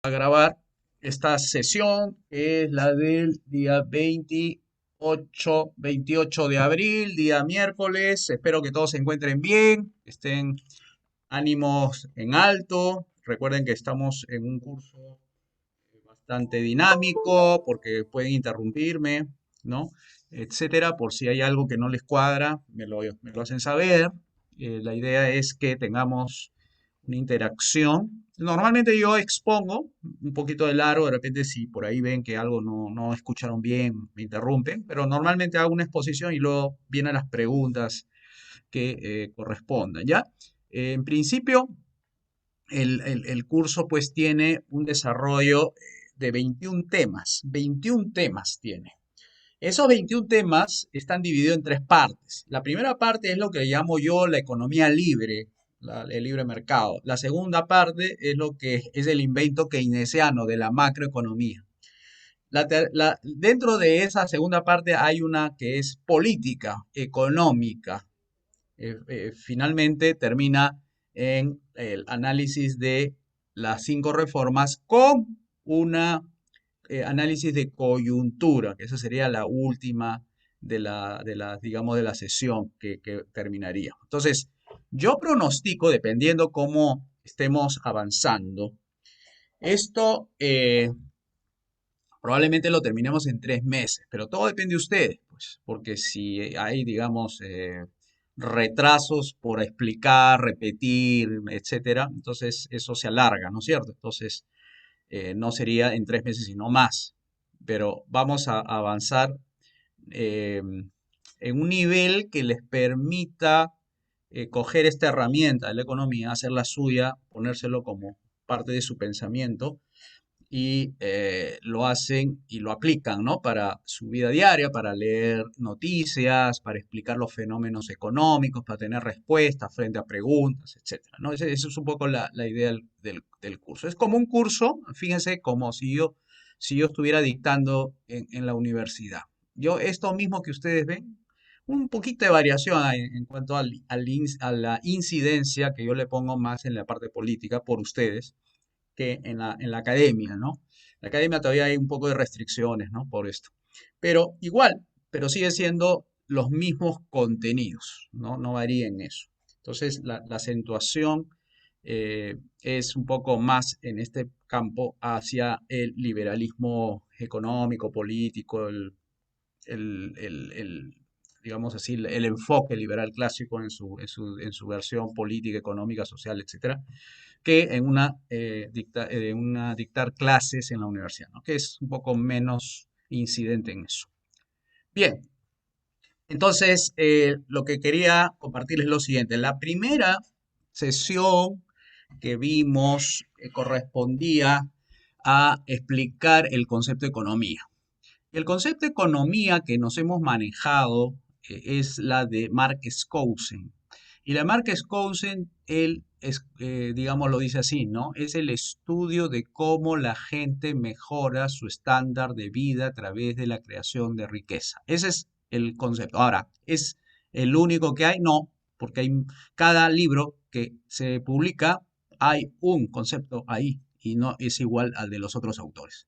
A grabar esta sesión, que es la del día 28 de abril, día miércoles. Espero que todos se encuentren bien, estén ánimos en alto. Recuerden que estamos en un curso bastante dinámico porque pueden interrumpirme, ¿no? Etcétera, por si hay algo que no les cuadra, me lo hacen saber. La idea es que tengamos una interacción. Normalmente yo expongo un poquito de largo, de repente si por ahí ven que algo no escucharon bien, me interrumpen, pero normalmente hago una exposición y luego vienen las preguntas que correspondan, ¿ya? En principio, el curso pues tiene un desarrollo de 21 temas, 21 temas tiene. Esos 21 temas están divididos en tres partes. La primera parte es lo que llamo yo la economía libre, el libre mercado. La segunda parte es lo que es el invento keynesiano de la macroeconomía. Dentro de esa segunda parte hay una que es política, económica. Finalmente termina en el análisis de las cinco reformas con una análisis de coyuntura, que esa sería la última digamos, de la sesión que terminaría. Entonces, yo pronostico, dependiendo cómo estemos avanzando, esto probablemente lo terminemos en 3 meses, pero todo depende de ustedes, pues, porque si hay, digamos, retrasos por explicar, repetir, etcétera, entonces eso se alarga, ¿no es cierto? Entonces, no sería en 3 meses, sino más. Pero vamos a avanzar eh, en un nivel que les permita coger esta herramienta de la economía, hacerla suya, ponérselo como parte de su pensamiento y lo hacen y lo aplican, ¿no? Para su vida diaria, para leer noticias, para explicar los fenómenos económicos, para tener respuestas frente a preguntas, etcétera, ¿no? Esa es un poco la idea del curso. Es como un curso, fíjense, como si yo estuviera dictando en la universidad. Esto mismo que ustedes ven, un poquito de variación hay en cuanto a la incidencia que yo le pongo más en la parte política por ustedes que en la academia, ¿no? En la academia todavía hay un poco de restricciones, ¿no? Por esto. Pero igual, pero sigue siendo los mismos contenidos, ¿no? No varía en eso. Entonces, la acentuación es un poco más en este campo hacia el liberalismo económico, político, digamos así, el enfoque liberal clásico en su versión política, económica, social, etcétera, que en una dictar clases en la universidad, ¿no? Que es un poco menos incidente en eso. Bien, entonces lo que quería compartirles es lo siguiente. La primera sesión que vimos correspondía a explicar el concepto de economía. El concepto de economía que nos hemos manejado es la de Mark Skousen. Y la Mark Skousen, él, digamos, lo dice así, ¿no? Es el estudio de cómo la gente mejora su estándar de vida a través de la creación de riqueza. Ese es el concepto. Ahora, ¿es el único que hay? No, porque cada libro que se publica hay un concepto ahí y no es igual al de los otros autores.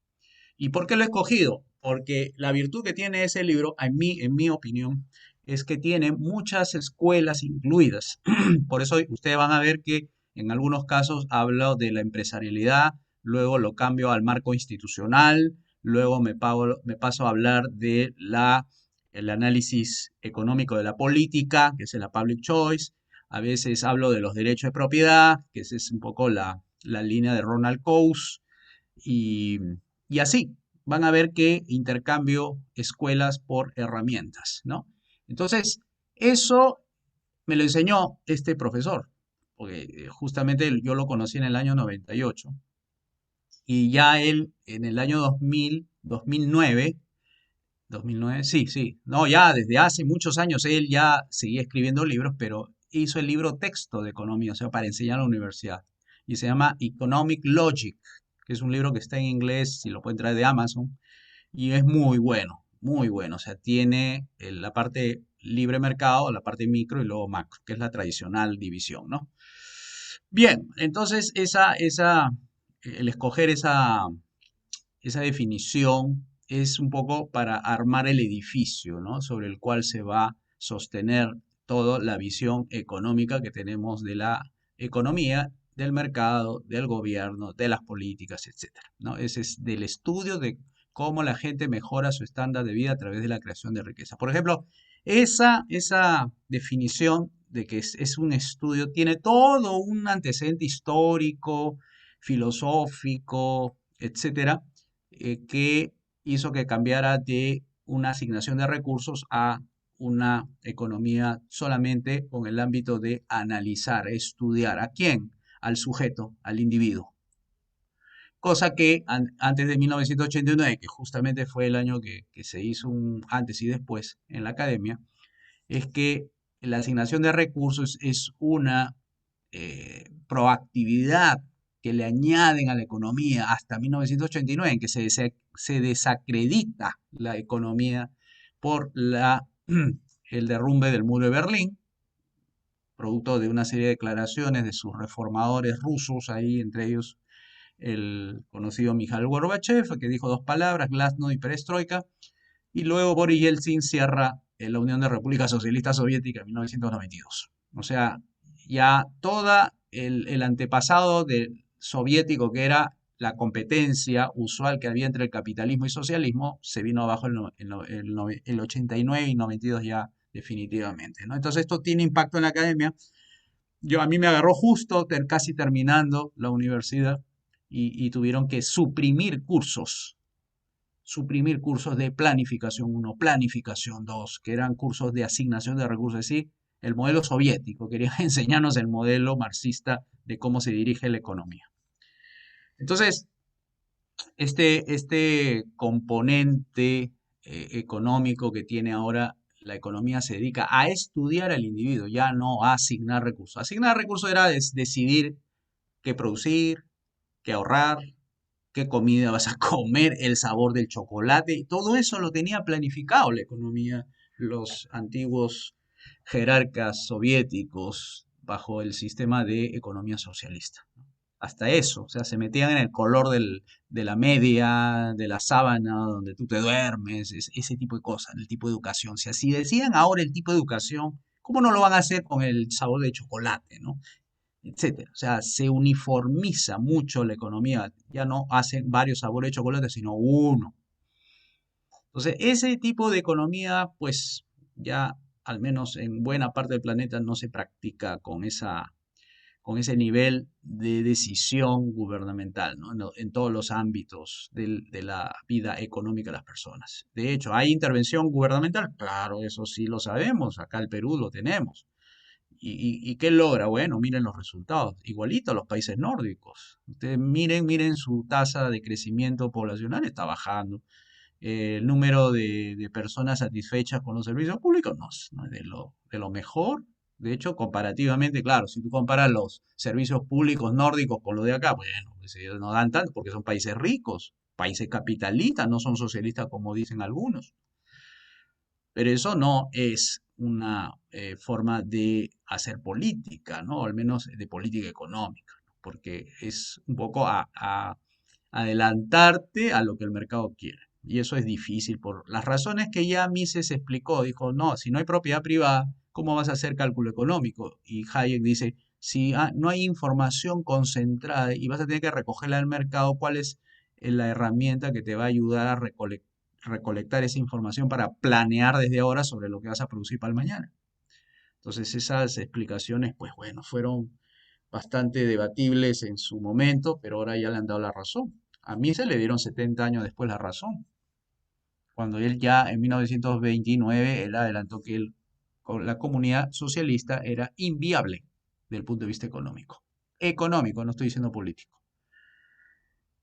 ¿Y por qué lo he escogido? Porque la virtud que tiene ese libro, en mi opinión, es que tiene muchas escuelas incluidas. Por eso ustedes van a ver que en algunos casos hablo de la empresarialidad, luego lo cambio al marco institucional, luego me paso a hablar de el análisis económico de la política, que es la public choice. A veces hablo de los derechos de propiedad, que esa es un poco la línea de Ronald Coase. Y, y así van a ver que intercambio escuelas por herramientas, ¿no? Entonces, eso me lo enseñó este profesor, porque justamente yo lo conocí en el año 98 y ya él en el año 2000, 2009, sí, sí, no, ya desde hace muchos años él ya seguía escribiendo libros, pero hizo el libro texto de economía, o sea, para enseñar en la universidad, y se llama Economic Logic, que es un libro que está en inglés, si lo pueden traer de Amazon, y es muy bueno, o sea, tiene la parte libre mercado, la parte micro y luego macro, que es la tradicional división, ¿no? Bien, entonces el escoger esa definición es un poco para armar el edificio, ¿no? Sobre el cual se va a sostener toda la visión económica que tenemos de la economía, del mercado, del gobierno, de las políticas, etcétera, ¿no? Ese es del estudio de cómo la gente mejora su estándar de vida a través de la creación de riqueza. Por ejemplo, esa definición de que es un estudio tiene todo un antecedente histórico, filosófico, etcétera, que hizo que cambiara de una asignación de recursos a una economía solamente con el ámbito de analizar, estudiar. ¿A quién? Al sujeto, al individuo. Cosa que antes de 1989, que justamente fue el año que se hizo un antes y después en la academia, es que la asignación de recursos es una proactividad que le añaden a la economía hasta 1989, en que se desacredita la economía por el derrumbe del muro de Berlín, producto de una serie de declaraciones de sus reformadores rusos, ahí entre ellos el conocido Mikhail Gorbachev, que dijo dos palabras, glasnost y perestroika, y luego Boris Yeltsin cierra la Unión de Repúblicas Socialistas Soviéticas en 1992. O sea, ya toda el antepasado soviético, que era la competencia usual que había entre el capitalismo y socialismo, se vino abajo el 89 y 92 ya definitivamente, ¿no? Entonces esto tiene impacto en la academia. A mí me agarró justo casi terminando la universidad y tuvieron que suprimir cursos de planificación uno, planificación 2, que eran cursos de asignación de recursos, es decir, el modelo soviético, querían enseñarnos el modelo marxista de cómo se dirige la economía. Entonces, este componente económico que tiene ahora la economía se dedica a estudiar al individuo, ya no a asignar recursos. Asignar recursos era decidir qué producir, qué ahorrar, qué comida vas a comer, el sabor del chocolate, y todo eso lo tenía planificado la economía, los antiguos jerarcas soviéticos bajo el sistema de economía socialista. Hasta eso, o sea, se metían en el color de la media, de la sábana donde tú te duermes, ese tipo de cosas, el tipo de educación. Si así decían ahora el tipo de educación, ¿cómo no lo van a hacer con el sabor de chocolate, ¿no? Etcétera. O sea, se uniformiza mucho la economía. Ya no hacen varios sabores de chocolate, sino uno. Entonces, ese tipo de economía, pues ya al menos en buena parte del planeta no se practica con ese nivel de decisión gubernamental, ¿no? En todos los ámbitos de la vida económica de las personas. De hecho, ¿hay intervención gubernamental? Claro, eso sí lo sabemos. Acá el Perú lo tenemos. ¿Y qué logra? Bueno, miren los resultados. Igualito a los países nórdicos. Ustedes miren su tasa de crecimiento poblacional está bajando. El número de personas satisfechas con los servicios públicos no es de lo mejor. De hecho, comparativamente, claro, si tú comparas los servicios públicos nórdicos con los de acá, bueno, pues ellos no dan tanto porque son países ricos, países capitalistas, no son socialistas como dicen algunos. Pero eso no es una forma de hacer política, ¿no? O al menos de política económica, ¿no? Porque es un poco a adelantarte a lo que el mercado quiere. Y eso es difícil por las razones que ya Mises explicó. Dijo, no, si no hay propiedad privada, ¿cómo vas a hacer cálculo económico? Y Hayek dice, si no hay información concentrada y vas a tener que recogerla del mercado, ¿cuál es la herramienta que te va a ayudar a recolectar esa información para planear desde ahora sobre lo que vas a producir para el mañana? Entonces esas explicaciones, pues bueno, fueron bastante debatibles en su momento, pero ahora ya le han dado la razón. A mí se le dieron 70 años después la razón, cuando él ya en 1929, él adelantó que la comunidad socialista era inviable desde el punto de vista económico. Económico, no estoy diciendo político.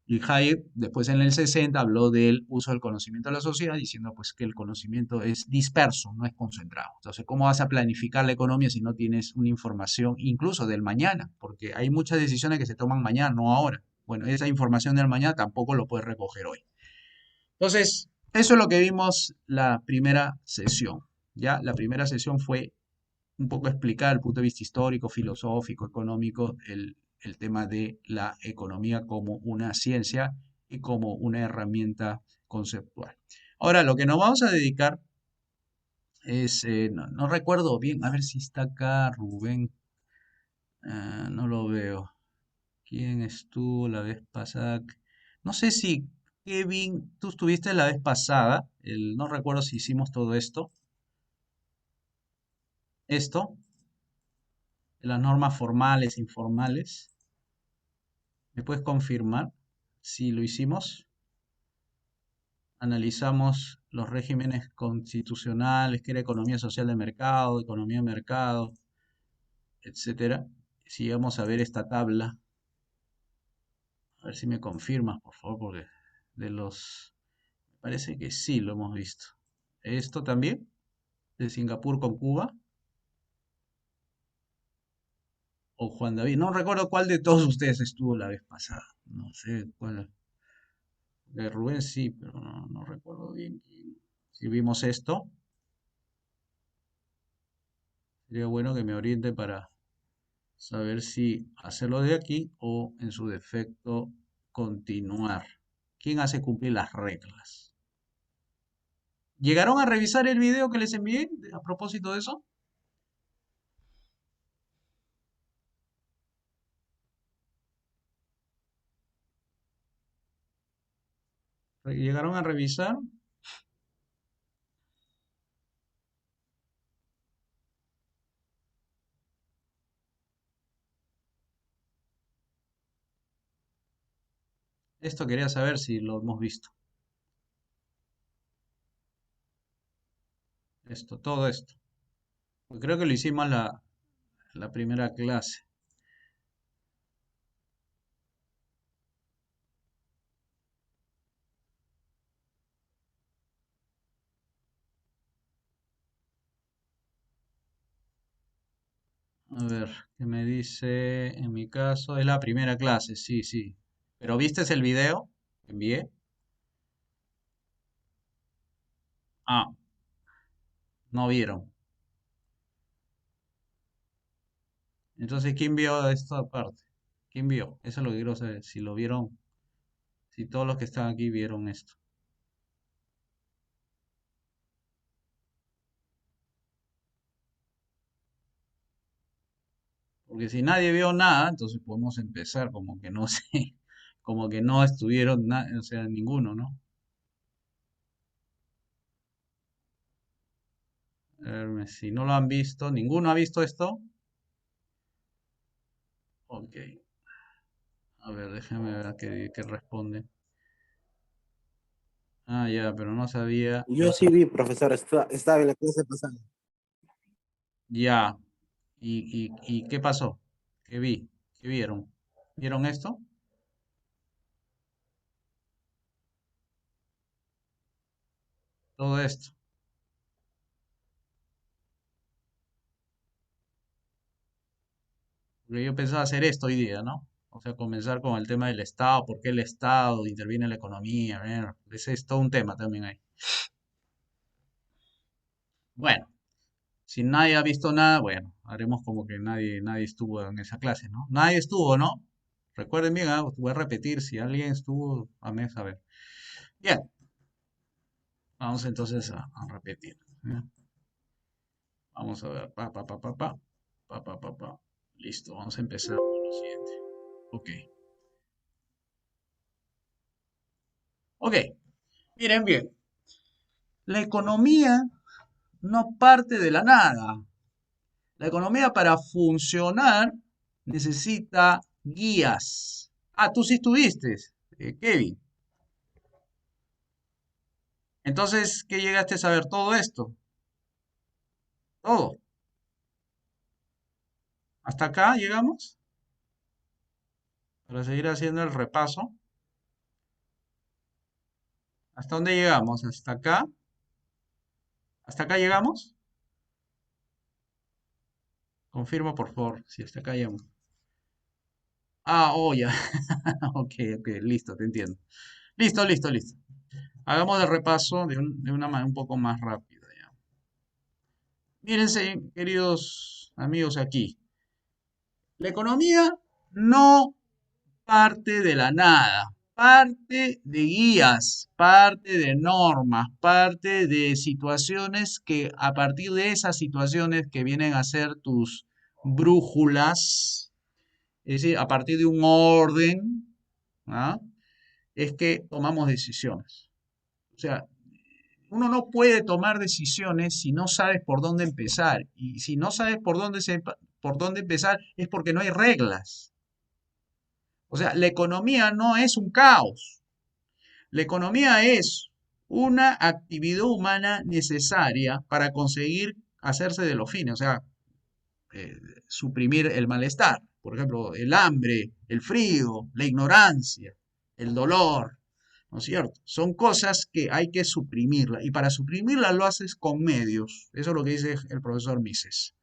Y Hayek, después en el 60, habló del uso del conocimiento de la sociedad, diciendo pues que el conocimiento es disperso, no es concentrado. Entonces, ¿cómo vas a planificar la economía si no tienes una información incluso del mañana? Porque hay muchas decisiones que se toman mañana, no ahora. Bueno, esa información del mañana tampoco lo puedes recoger hoy. Entonces, eso es lo que vimos la primera sesión. Ya, la primera sesión fue un poco explicar el punto de vista histórico, filosófico, económico, el tema de la economía como una ciencia y como una herramienta conceptual. Ahora, lo que nos vamos a dedicar es, no recuerdo bien, a ver si está acá Rubén. No lo veo. ¿Quién estuvo la vez pasada? No sé si Kevin, tú estuviste la vez pasada. No recuerdo si hicimos todo esto. Esto, de las normas formales, informales. ¿Me puedes confirmar si lo hicimos? Analizamos los regímenes constitucionales, que era economía social de mercado, economía de mercado, etcétera. Si vamos a ver esta tabla, a ver si me confirmas, por favor, porque de los... Parece que sí lo hemos visto. ¿Esto también? ¿De Singapur con Cuba? ¿O Juan David? No recuerdo cuál de todos ustedes estuvo la vez pasada. No sé cuál. De Rubén sí, pero no recuerdo bien si vimos esto. Sería bueno que me oriente para saber si hacerlo de aquí o en su defecto continuar. ¿Quién hace cumplir las reglas? ¿Llegaron a revisar el video que les envié a propósito de eso? ¿Llegaron a revisar? Esto quería saber si lo hemos visto. Esto, todo esto. Pues creo que lo hicimos la primera clase. A ver, ¿qué me dice? En mi caso, es la primera clase, sí, sí. ¿Pero viste el video que envié? Ah, no vieron. Entonces, ¿quién vio esta parte? ¿Quién vio? Eso es lo que quiero saber. Si lo vieron, si todos los que están aquí vieron esto. Porque si nadie vio nada, entonces podemos empezar como que no sé, como que no estuvieron, o sea, ninguno, ¿no? A ver, si no lo han visto, ¿ninguno ha visto esto? Ok. A ver, déjame ver qué responde. Ah, ya, pero no sabía. Yo sí vi, profesor, estaba en la clase pasada. Ya. ¿Y qué pasó? ¿Qué vi? ¿Qué vieron? ¿Vieron esto? Todo esto. Porque yo pensaba hacer esto hoy día, ¿no? O sea, comenzar con el tema del Estado, por qué el Estado interviene en la economía. Ese es todo un tema también ahí. Bueno, si nadie ha visto nada, bueno, haremos como que nadie estuvo en esa clase, ¿no? Nadie estuvo, ¿no? Recuerden bien, voy a repetir, si alguien estuvo, a saber. Bien, vamos entonces a repetir. ¿Eh? Vamos a ver, pa. Listo, vamos a empezar con lo siguiente. Ok, ok, miren bien, la economía no parte de la nada. La economía para funcionar necesita guías. Ah, tú sí estuviste, Kevin. Entonces, ¿qué llegaste a saber todo esto? Todo. ¿Hasta acá llegamos? Para seguir haciendo el repaso. ¿Hasta dónde llegamos? ¿Hasta acá? ¿Hasta acá llegamos? Confirmo, por favor, si hasta acá llegamos. Ah, oh, ya. Ok, ok, listo, te entiendo. Listo. Hagamos el repaso de una manera un poco más rápida ya. Mírense, queridos amigos aquí. La economía no parte de la nada, parte de guías, parte de normas, parte de situaciones que a partir de esas situaciones que vienen a ser tus brújulas, es decir, a partir de un orden, ¿ah? Es que tomamos decisiones. O sea, uno no puede tomar decisiones si no sabes por dónde empezar. Y si no sabes por dónde empezar es porque no hay reglas. O sea, la economía no es un caos. La economía es una actividad humana necesaria para conseguir hacerse de los fines, o sea, eh, suprimir el malestar. Por ejemplo, el hambre, el frío, la ignorancia, el dolor, ¿no es cierto? Son cosas que hay que suprimirla y para suprimirla lo haces con medios. Eso es lo que dice el profesor Mises.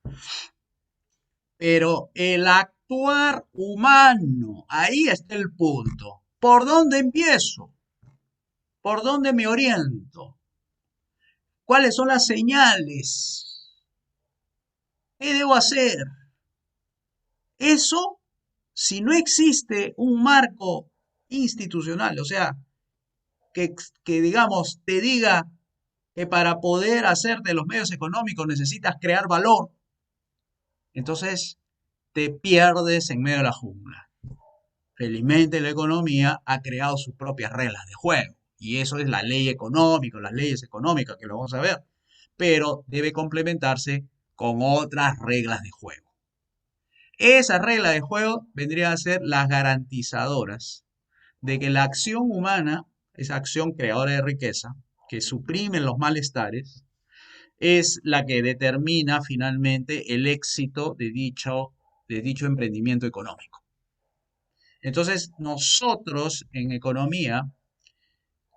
Pero el actuar humano, ahí está el punto. ¿Por dónde empiezo? ¿Por dónde me oriento? ¿Cuáles son las señales? ¿Qué debo hacer? Eso, si no existe un marco institucional, o sea, que, que digamos te diga que para poder hacer de los medios económicos necesitas crear valor, entonces te pierdes en medio de la jungla. Felizmente la economía ha creado sus propias reglas de juego y eso es la ley económica, las leyes económicas que lo vamos a ver, pero debe complementarse con otras reglas de juego. Esas reglas de juego vendrían a ser las garantizadoras de que la acción humana, esa acción creadora de riqueza, que suprime los malestares, es la que determina finalmente el éxito de dicho emprendimiento económico. Entonces, nosotros en economía,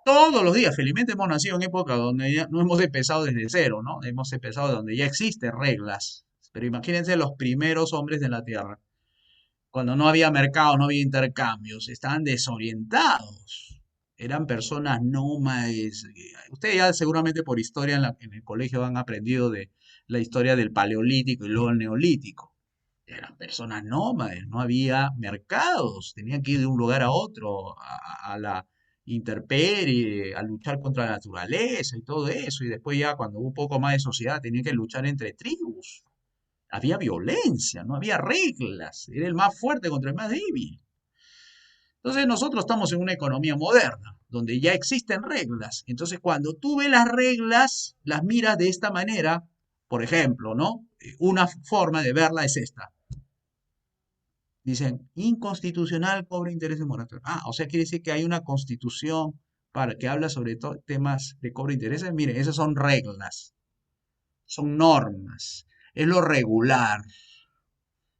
todos los días, felizmente hemos nacido en época donde ya no hemos empezado desde cero, ¿no? Hemos empezado donde ya existen reglas. Pero imagínense los primeros hombres de la Tierra, cuando no había mercado, no había intercambios, estaban desorientados. Eran personas nómades. Ustedes ya seguramente por historia en el colegio han aprendido de la historia del Paleolítico y luego el Neolítico. Eran personas nómades, no había mercados, tenían que ir de un lugar a otro, a la intemperie, a luchar contra la naturaleza y todo eso. Y después ya cuando hubo un poco más de sociedad, tenían que luchar entre tribus. Había violencia, no había reglas, era el más fuerte contra el más débil. Entonces nosotros estamos en una economía moderna, donde ya existen reglas. Entonces cuando tú ves las reglas, las miras de esta manera, por ejemplo, ¿no? Una forma de verla es esta. Dicen, inconstitucional cobra intereses moratorios. Ah, o sea, quiere decir que hay una constitución para que habla sobre temas de cobro de intereses. Miren, esas son reglas, son normas, es lo regular.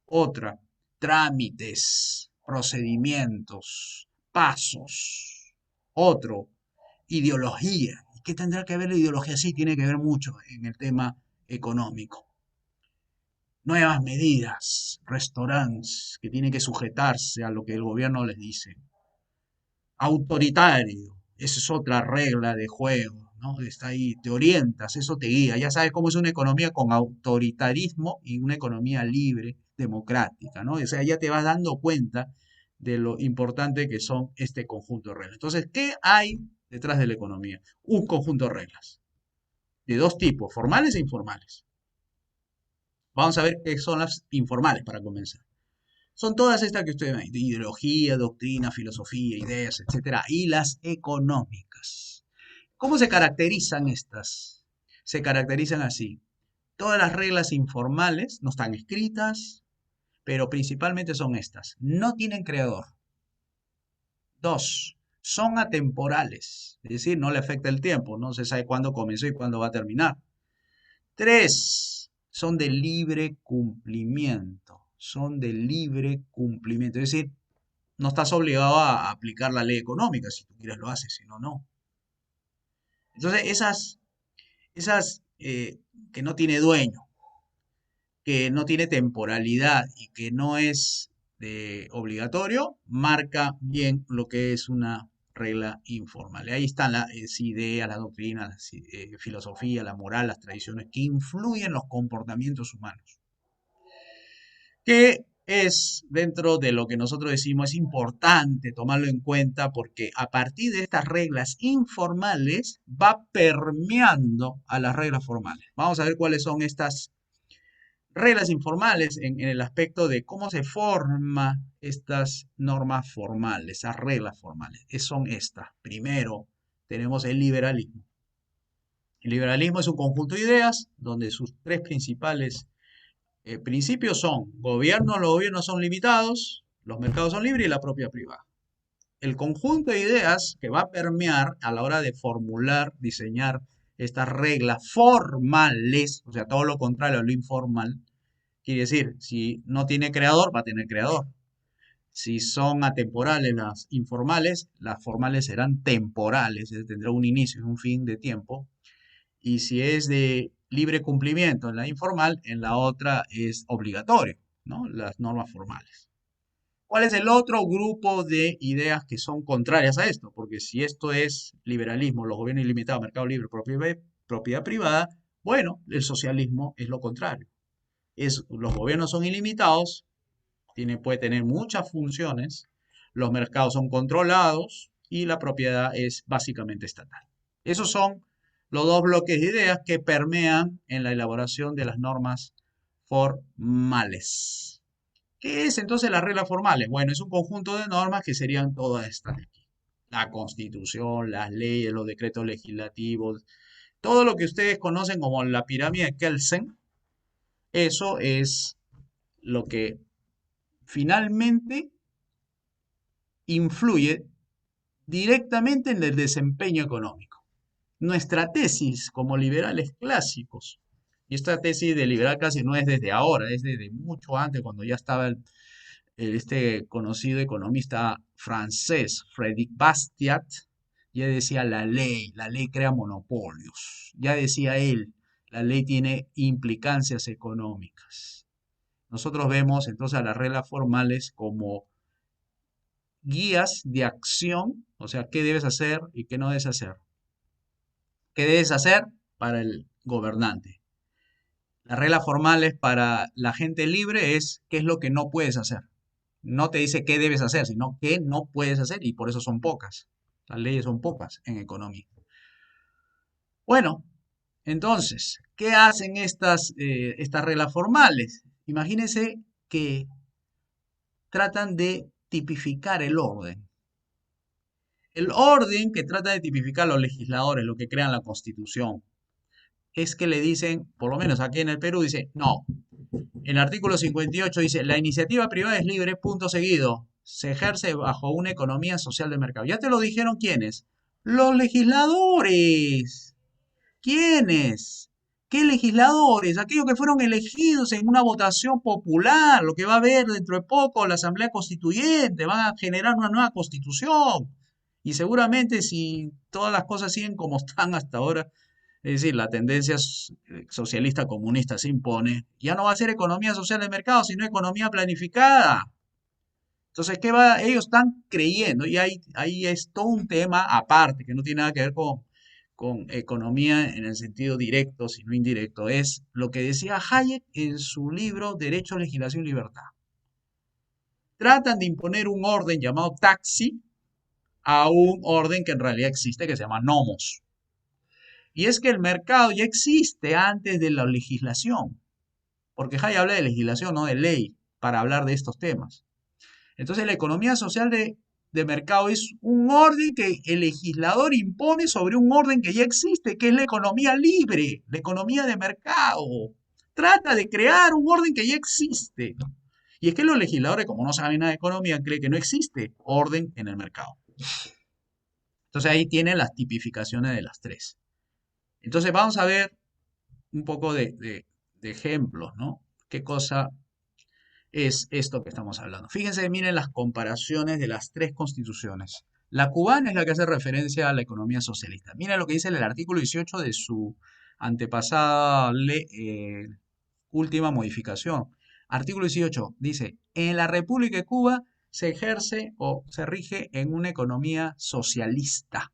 Otra, trámites, procedimientos, pasos. Otro, ideología. ¿Qué tendrá que ver la ideología? Sí, tiene que ver mucho en el tema económico. Nuevas medidas, restaurantes que tienen que sujetarse a lo que el gobierno les dice. Autoritario, esa es otra regla de juego, ¿no? Está ahí, te orientas, eso te guía. Ya sabes cómo es una economía con autoritarismo y una economía libre, democrática, ¿no? O sea, ya te vas dando cuenta de lo importante que son este conjunto de reglas. Entonces, ¿qué hay detrás de la economía? Un conjunto de reglas, de dos tipos, formales e informales. Vamos a ver qué son las informales para comenzar. Son todas estas que ustedes ven, de ideología, doctrina, filosofía, ideas, etcétera, y las económicas. ¿Cómo se caracterizan estas? Se caracterizan así. Todas las reglas informales no están escritas, pero principalmente son estas. No tienen creador. Dos, son atemporales, es decir, no le afecta el tiempo, no se sabe cuándo comenzó y cuándo va a terminar. Tres, son de libre cumplimiento, son de libre cumplimiento, es decir, no estás obligado a aplicar la ley económica, si tú quieres lo haces, si no, no. Entonces, esas que no tiene dueño, que no tiene temporalidad y que no es obligatorio, marca bien lo que es una regla informal. Ahí están las ideas, la doctrina, la filosofía, la moral, las tradiciones que influyen en los comportamientos humanos. Que es dentro de lo que nosotros decimos, es importante tomarlo en cuenta porque a partir de estas reglas informales va permeando a las reglas formales. Vamos a ver cuáles son estas reglas informales en el aspecto de cómo se forman estas normas formales, esas reglas formales. Son estas. Primero, tenemos el liberalismo. El liberalismo es un conjunto de ideas donde sus tres principales principios son los gobiernos son limitados, los mercados son libres y la propiedad privada. El conjunto de ideas que va a permear a la hora de formular, diseñar estas reglas formales, o sea, todo lo contrario a lo informal, quiere decir, si no tiene creador, va a tener creador. Si son atemporales las informales, las formales serán temporales, es decir, tendrá un inicio y un fin de tiempo. Y si es de libre cumplimiento en la informal, en la otra es obligatorio, ¿no? Las normas formales. ¿Cuál es el otro grupo de ideas que son contrarias a esto? Porque si esto es liberalismo, los gobiernos ilimitados, mercado libre, propiedad privada, bueno, el socialismo es lo contrario. Los gobiernos son ilimitados, puede tener muchas funciones, los mercados son controlados y la propiedad es básicamente estatal. Esos son los dos bloques de ideas que permean en la elaboración de las normas formales. ¿Qué es entonces las reglas formales? Bueno, es un conjunto de normas que serían todas estas de aquí. La Constitución, las leyes, los decretos legislativos, todo lo que ustedes conocen como la pirámide de Kelsen, eso es lo que finalmente influye directamente en el desempeño económico. Nuestra tesis como liberales clásicos, y esta tesis de liberal clásico no es desde ahora, es desde mucho antes, cuando ya estaba este conocido economista francés, Frédéric Bastiat, ya decía la ley crea monopolios. Ya decía él, la ley tiene implicancias económicas. Nosotros vemos entonces a las reglas formales como guías de acción, o sea, qué debes hacer y qué no debes hacer. ¿Qué debes hacer para el gobernante? Las reglas formales para la gente libre es qué es lo que no puedes hacer. No te dice qué debes hacer, sino qué no puedes hacer y por eso son pocas. Las leyes son pocas en economía. Bueno, entonces, ¿qué hacen estas reglas formales? Imagínense que tratan de tipificar el orden. El orden que trata de tipificar los legisladores, lo que crean la Constitución, es que le dicen, por lo menos aquí en el Perú, dice, no, en el artículo 58 dice, la iniciativa privada es libre, punto seguido, se ejerce bajo una economía social de mercado. Ya te lo dijeron quiénes, los legisladores. ¿Quiénes? ¿Qué legisladores? Aquellos que fueron elegidos en una votación popular, lo que va a haber dentro de poco la Asamblea Constituyente, van a generar una nueva constitución. Y seguramente si todas las cosas siguen como están hasta ahora, es decir, la tendencia socialista comunista se impone, ya no va a ser economía social de mercado, sino economía planificada. Entonces, ellos están creyendo, y ahí es todo un tema aparte, que no tiene nada que ver con economía en el sentido directo, sino indirecto. Es lo que decía Hayek en su libro Derecho, Legislación y Libertad. Tratan de imponer un orden llamado taxi a un orden que en realidad existe, que se llama nomos. Y es que el mercado ya existe antes de la legislación, porque Hayek habla de legislación, no de ley, para hablar de estos temas. Entonces la economía social de mercado es un orden que el legislador impone sobre un orden que ya existe, que es la economía libre, la economía de mercado. Trata de crear un orden que ya existe. Y es que los legisladores, como no saben nada de economía, creen que no existe orden en el mercado. Entonces ahí tienen las tipificaciones de las tres. Entonces vamos a ver un poco de ejemplos, ¿no? ¿Qué cosa es esto que estamos hablando? Fíjense, miren las comparaciones de las tres constituciones. La cubana es la que hace referencia a la economía socialista. Miren lo que dice el artículo 18 de su antepasada última modificación. Artículo 18 dice, en la República de Cuba se ejerce o se rige en una economía socialista,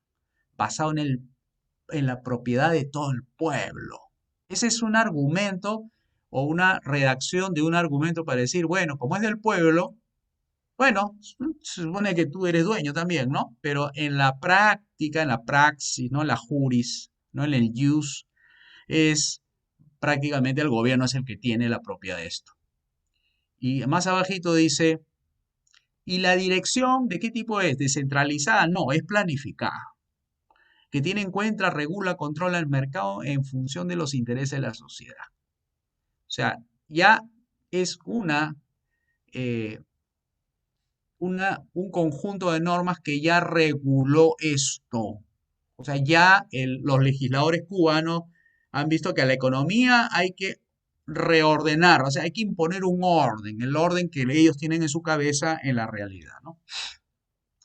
basado en la propiedad de todo el pueblo. Ese es un argumento o una redacción de un argumento para decir, bueno, como es del pueblo, bueno, se supone que tú eres dueño también, ¿no? Pero en la práctica, en la praxis, ¿no? La juris, ¿no? En el jus, es prácticamente el gobierno es el que tiene la propiedad de esto. Y más abajito dice, ¿y la dirección de qué tipo es? ¿Descentralizada? No, es planificada, que tiene en cuenta, regula, controla el mercado en función de los intereses de la sociedad. O sea, ya es eh, un conjunto de normas que ya reguló esto. O sea, ya los legisladores cubanos han visto que a la economía hay que reordenar, o sea, hay que imponer un orden, el orden que ellos tienen en su cabeza en la realidad, ¿no?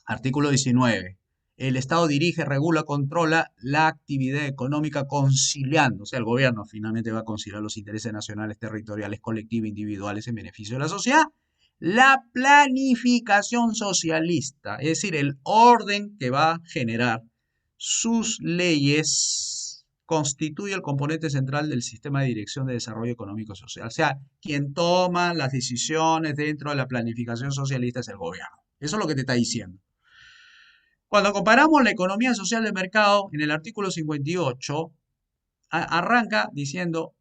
Artículo 19. El Estado dirige, regula, controla la actividad económica conciliando, o sea, el gobierno finalmente va a conciliar los intereses nacionales, territoriales, colectivos, individuales en beneficio de la sociedad. La planificación socialista, es decir, el orden que va a generar sus leyes, constituye el componente central del sistema de dirección de desarrollo económico y social. O sea, quien toma las decisiones dentro de la planificación socialista es el gobierno. Eso es lo que te está diciendo. Cuando comparamos la economía social de mercado, en el artículo 58, arranca diciendo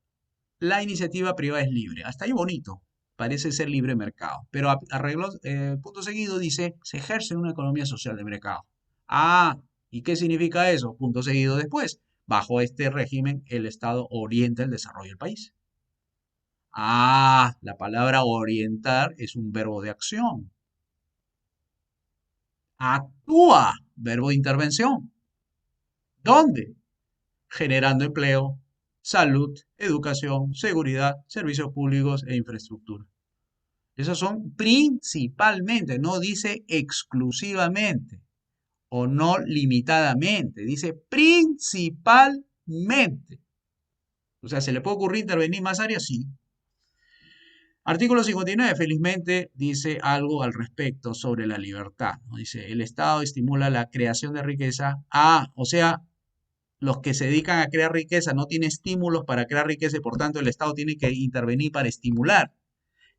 la iniciativa privada es libre. Hasta ahí bonito, parece ser libre mercado. Pero arregló, punto seguido dice, se ejerce una economía social de mercado. Ah, ¿y qué significa eso? Punto seguido después. Bajo este régimen, el Estado orienta el desarrollo del país. Ah, la palabra orientar es un verbo de acción. Actúa, verbo de intervención. ¿Dónde? Generando empleo, salud, educación, seguridad, servicios públicos e infraestructura. Esos son principalmente, no dice exclusivamente o no limitadamente, dice principalmente. O sea, ¿se le puede ocurrir intervenir más áreas? Sí. Artículo 59, felizmente, dice algo al respecto sobre la libertad, ¿no? Dice, el Estado estimula la creación de riqueza. Ah, o sea, los que se dedican a crear riqueza no tienen estímulos para crear riqueza y por tanto el Estado tiene que intervenir para estimular.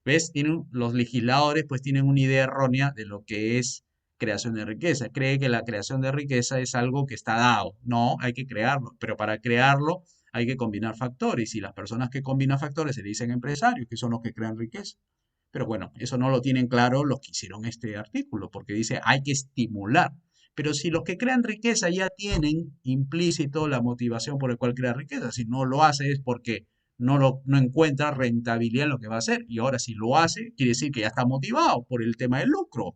¿Ves? Los legisladores pues tienen una idea errónea de lo que es creación de riqueza. Cree que la creación de riqueza es algo que está dado. No, hay que crearlo, pero para crearlo hay que combinar factores y las personas que combinan factores se dicen empresarios, que son los que crean riqueza. Pero bueno, eso no lo tienen claro los que hicieron este artículo, porque dice hay que estimular. Pero si los que crean riqueza ya tienen implícito la motivación por la cual crea riqueza, si no lo hace es porque no encuentra rentabilidad en lo que va a hacer. Y ahora si lo hace, quiere decir que ya está motivado por el tema del lucro.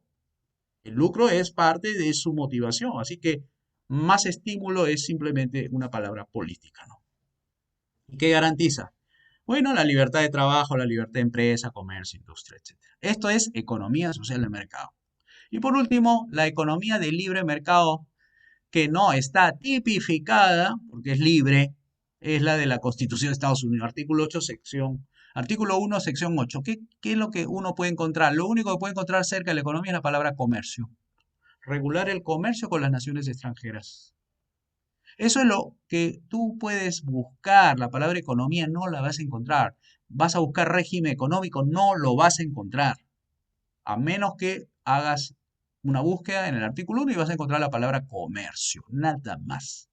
El lucro es parte de su motivación. Así que más estímulo es simplemente una palabra política, ¿no? ¿Y qué garantiza? Bueno, la libertad de trabajo, la libertad de empresa, comercio, industria, etcétera. Esto es economía social de mercado. Y por último, la economía de libre mercado, que no está tipificada, porque es libre, es la de la Constitución de Estados Unidos, artículo 1, sección 8. ¿Qué es lo que uno puede encontrar? Lo único que puede encontrar cerca de la economía es la palabra comercio. Regular el comercio con las naciones extranjeras. Eso es lo que tú puedes buscar. La palabra economía no la vas a encontrar. Vas a buscar régimen económico, no lo vas a encontrar. A menos que hagas una búsqueda en el artículo 1 y vas a encontrar la palabra comercio, nada más.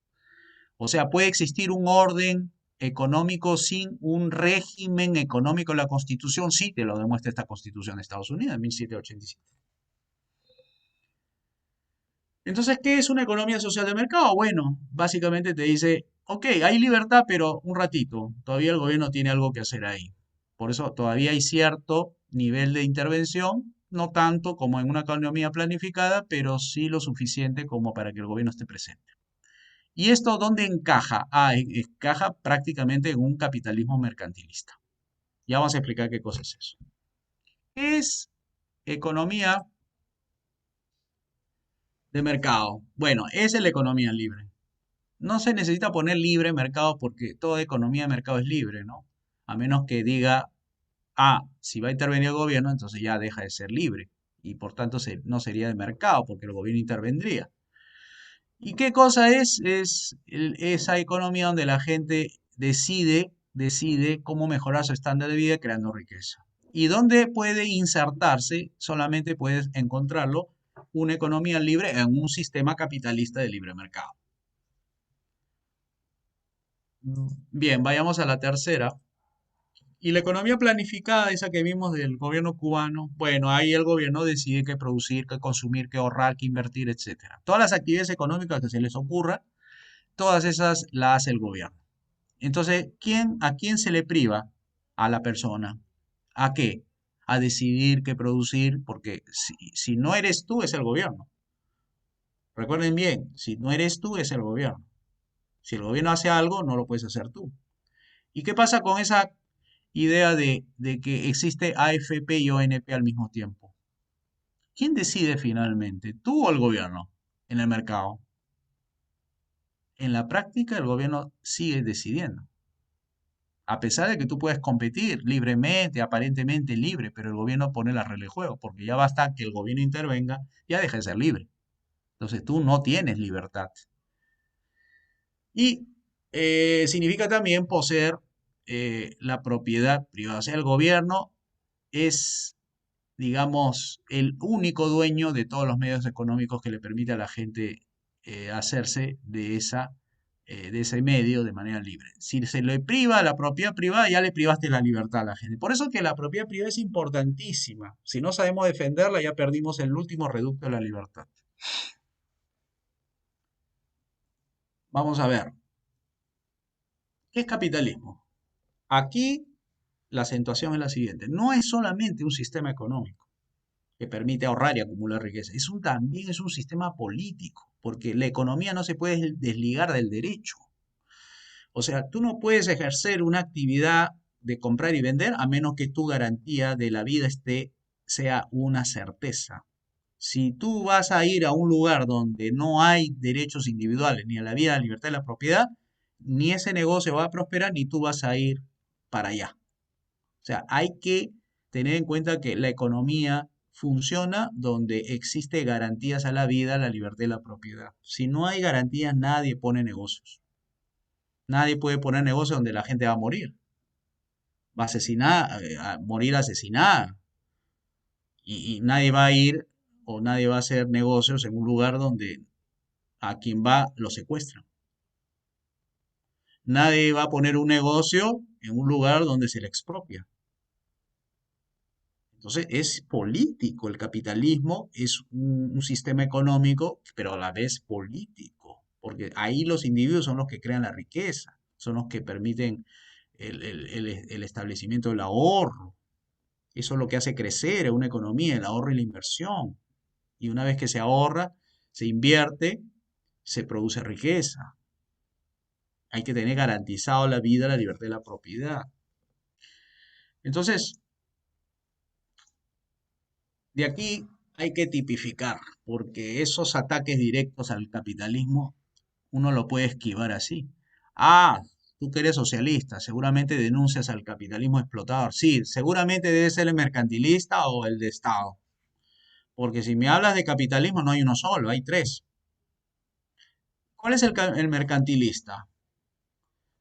O sea, puede existir un orden económico sin un régimen económico en la Constitución, sí, te lo demuestra esta Constitución de Estados Unidos de 1787. Entonces, ¿qué es una economía social de mercado? Bueno, básicamente te dice, ok, hay libertad, pero un ratito, todavía el gobierno tiene algo que hacer ahí. Por eso todavía hay cierto nivel de intervención, no tanto como en una economía planificada, pero sí lo suficiente como para que el gobierno esté presente. ¿Y esto dónde encaja? Ah, encaja prácticamente en un capitalismo mercantilista. Ya vamos a explicar qué cosa es eso. ¿Qué es economía de mercado? Bueno, esa es la economía libre. No se necesita poner libre mercado porque toda economía de mercado es libre, ¿no? A menos que diga, ah, si va a intervenir el gobierno, entonces ya deja de ser libre y por tanto no sería de mercado porque el gobierno intervendría. ¿Y qué cosa es? Es esa economía donde la gente decide decide cómo mejorar su estándar de vida creando riqueza. ¿Y dónde puede insertarse? Solamente puedes encontrarlo una economía libre en un sistema capitalista de libre mercado. Bien, vayamos a la tercera. Y la economía planificada, esa que vimos del gobierno cubano, bueno, ahí el gobierno decide qué producir, qué consumir, qué ahorrar, qué invertir, etcétera. Todas las actividades económicas que se les ocurra, todas esas las hace el gobierno. Entonces, ¿a quién se le priva? A la persona. ¿A qué? A decidir qué producir, porque si no eres tú, es el gobierno. Recuerden bien, si no eres tú, es el gobierno. Si el gobierno hace algo, no lo puedes hacer tú. ¿Y qué pasa con esa idea de que existe AFP y ONP al mismo tiempo? ¿Quién decide finalmente? ¿Tú o el gobierno en el mercado? En la práctica, el gobierno sigue decidiendo. A pesar de que tú puedes competir libremente, aparentemente libre, pero el gobierno pone las reglas de juego, porque ya basta que el gobierno intervenga, ya deja de ser libre. Entonces tú no tienes libertad. Y significa también poseer la propiedad privada. O sea, el gobierno es, digamos, el único dueño de todos los medios económicos que le permite a la gente hacerse de ese medio de manera libre. Si se le priva la propiedad privada, ya le privaste la libertad a la gente. Por eso que la propiedad privada es importantísima. Si no sabemos defenderla, ya perdimos el último reducto de la libertad. Vamos a ver, ¿qué es capitalismo? Aquí la acentuación es la siguiente. No es solamente un sistema económico que permite ahorrar y acumular riqueza. También es un sistema político, porque la economía no se puede desligar del derecho. O sea, tú no puedes ejercer una actividad de comprar y vender a menos que tu garantía de la vida sea una certeza. Si tú vas a ir a un lugar donde no hay derechos individuales, ni a la vida, a la libertad y la propiedad, ni ese negocio va a prosperar, ni tú vas a ir para allá. O sea, hay que tener en cuenta que la economía funciona donde existe garantías a la vida, a la libertad y la propiedad. Si no hay garantías, nadie pone negocios. Nadie puede poner negocios donde la gente va a morir. Va a asesinar, a morir asesinada. Y nadie va a ir o nadie va a hacer negocios en un lugar donde a quien va lo secuestran. Nadie va a poner un negocio en un lugar donde se le expropia. Entonces es político, el capitalismo es un sistema económico, pero a la vez político, porque ahí los individuos son los que crean la riqueza, son los que permiten el establecimiento del ahorro. Eso es lo que hace crecer a una economía, el ahorro y la inversión. Y una vez que se ahorra, se invierte, se produce riqueza. Hay que tener garantizado la vida, la libertad y la propiedad. Entonces, de aquí hay que tipificar, porque esos ataques directos al capitalismo uno lo puede esquivar así. Ah, tú que eres socialista, seguramente denuncias al capitalismo explotador. Sí, seguramente debe ser el mercantilista o el de Estado. Porque si me hablas de capitalismo no hay uno solo, hay tres. ¿Cuál es el mercantilista?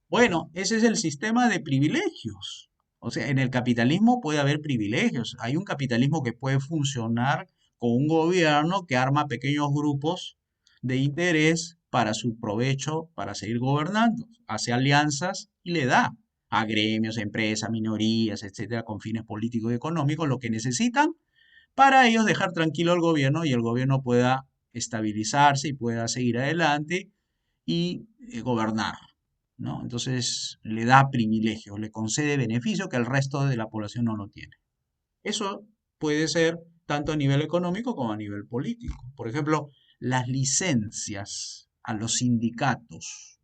Bueno, ese es el sistema de privilegios. O sea, en el capitalismo puede haber privilegios. Hay un capitalismo que puede funcionar con un gobierno que arma pequeños grupos de interés para su provecho, para seguir gobernando. Hace alianzas y le da a gremios, empresas, minorías, etcétera, con fines políticos y económicos lo que necesitan para ellos dejar tranquilo al gobierno y el gobierno pueda estabilizarse y pueda seguir adelante y gobernar. ¿No? Entonces le da privilegios, le concede beneficios que el resto de la población no lo tiene. Eso puede ser tanto a nivel económico como a nivel político. Por ejemplo, las licencias a los sindicatos.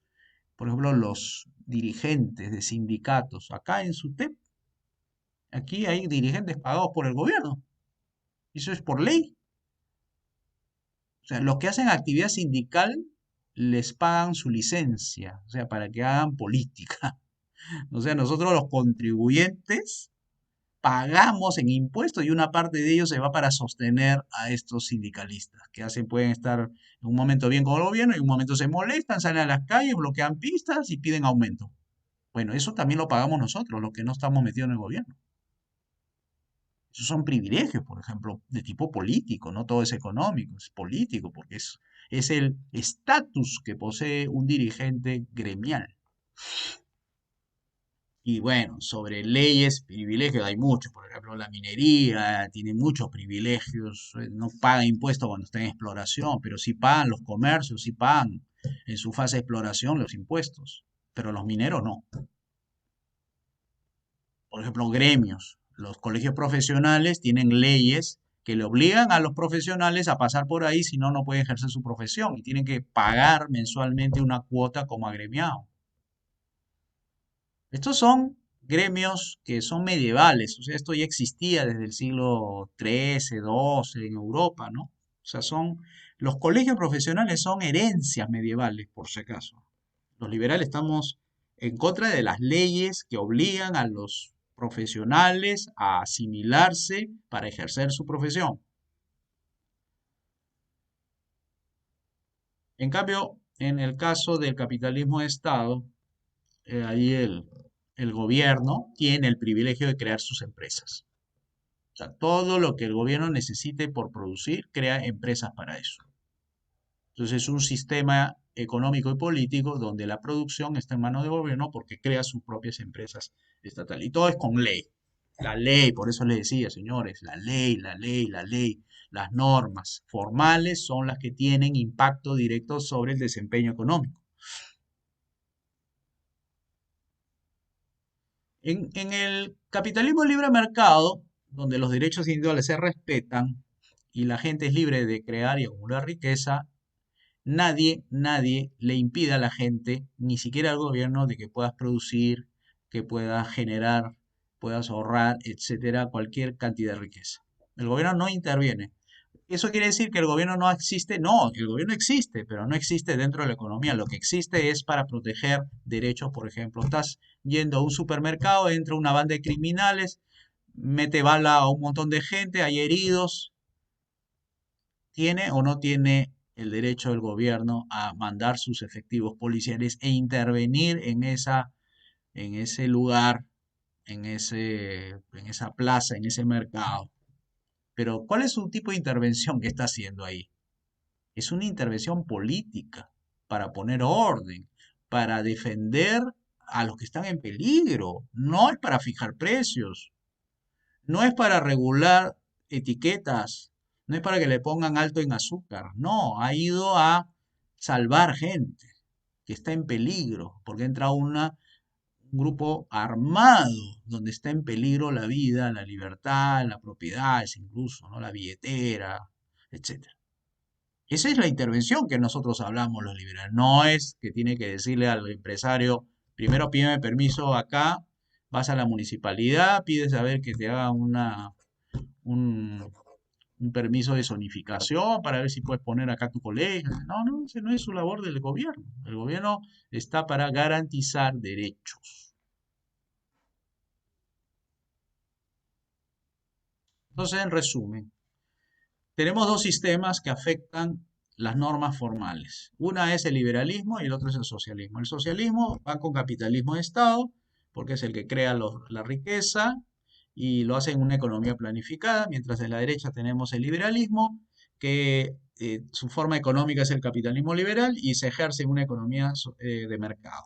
Por ejemplo, los dirigentes de sindicatos. Acá en SUTEP, aquí hay dirigentes pagados por el gobierno. Eso es por ley. O sea, los que hacen actividad sindical les pagan su licencia, o sea, para que hagan política. O sea, nosotros los contribuyentes pagamos en impuestos y una parte de ellos se va para sostener a estos sindicalistas, que pueden estar en un momento bien con el gobierno y en un momento se molestan, salen a las calles, bloquean pistas y piden aumento, Bueno, eso también lo pagamos nosotros, los que no estamos metidos en el gobierno. Esos son privilegios, por ejemplo, de tipo político, no todo es económico, es político, porque es el estatus que posee un dirigente gremial. Y bueno, sobre leyes, privilegios, hay muchos. Por ejemplo, la minería tiene muchos privilegios. No paga impuestos cuando está en exploración, pero sí pagan los comercios, sí pagan en su fase de exploración los impuestos. Pero los mineros no. Por ejemplo, gremios. Los colegios profesionales tienen leyes que le obligan a los profesionales a pasar por ahí, si no, no pueden ejercer su profesión y tienen que pagar mensualmente una cuota como agremiado. Estos son gremios que son medievales, o sea, esto ya existía desde el siglo XIII, XII en Europa, ¿no? O sea, los colegios profesionales son herencias medievales, por si acaso. Los liberales estamos en contra de las leyes que obligan a los profesionales a asimilarse para ejercer su profesión. En cambio, en el caso del capitalismo de Estado, ahí el gobierno tiene el privilegio de crear sus empresas. O sea, todo lo que el gobierno necesite por producir, crea empresas para eso. Entonces es un sistema económico y político donde la producción está en manos del gobierno porque crea sus propias empresas estatales. Y todo es con ley. La ley, por eso les decía, señores, la ley, la ley, la ley. Las normas formales son las que tienen impacto directo sobre el desempeño económico. En el capitalismo de libre mercado, donde los derechos individuales se respetan y la gente es libre de crear y acumular riqueza, nadie le impide a la gente, ni siquiera al gobierno, de que puedas producir, que puedas generar, puedas ahorrar, etcétera, cualquier cantidad de riqueza. El gobierno no interviene. ¿Eso quiere decir que el gobierno no existe? No, el gobierno existe, pero no existe dentro de la economía. Lo que existe es para proteger derechos, por ejemplo. Estás yendo a un supermercado, entra una banda de criminales, mete bala a un montón de gente, hay heridos. ¿Tiene o no tiene el derecho del gobierno a mandar sus efectivos policiales e intervenir en ese lugar, en esa plaza, en ese mercado? Pero ¿cuál es su tipo de intervención que está haciendo ahí? Es una intervención política para poner orden, para defender a los que están en peligro. No es para fijar precios, no es para regular etiquetas, no es para que le pongan alto en azúcar. No, ha ido a salvar gente que está en peligro, porque entra un grupo armado donde está en peligro la vida, la libertad, la propiedad, incluso, ¿no? La billetera, etcétera. Esa es la intervención que nosotros hablamos los liberales. No es que tiene que decirle al empresario, primero pídeme permiso acá, vas a la municipalidad, pides a ver que te haga un, un permiso de zonificación para ver si puedes poner acá tu colegio. No, no, ese no es su labor del gobierno. El gobierno está para garantizar derechos. Entonces, en resumen, tenemos dos sistemas que afectan las normas formales. Una es el liberalismo y el otro es el socialismo. El socialismo va con capitalismo de Estado, porque es el que crea la riqueza y lo hace en una economía planificada, mientras de la derecha tenemos el liberalismo, que su forma económica es el capitalismo liberal y se ejerce en una economía de mercado.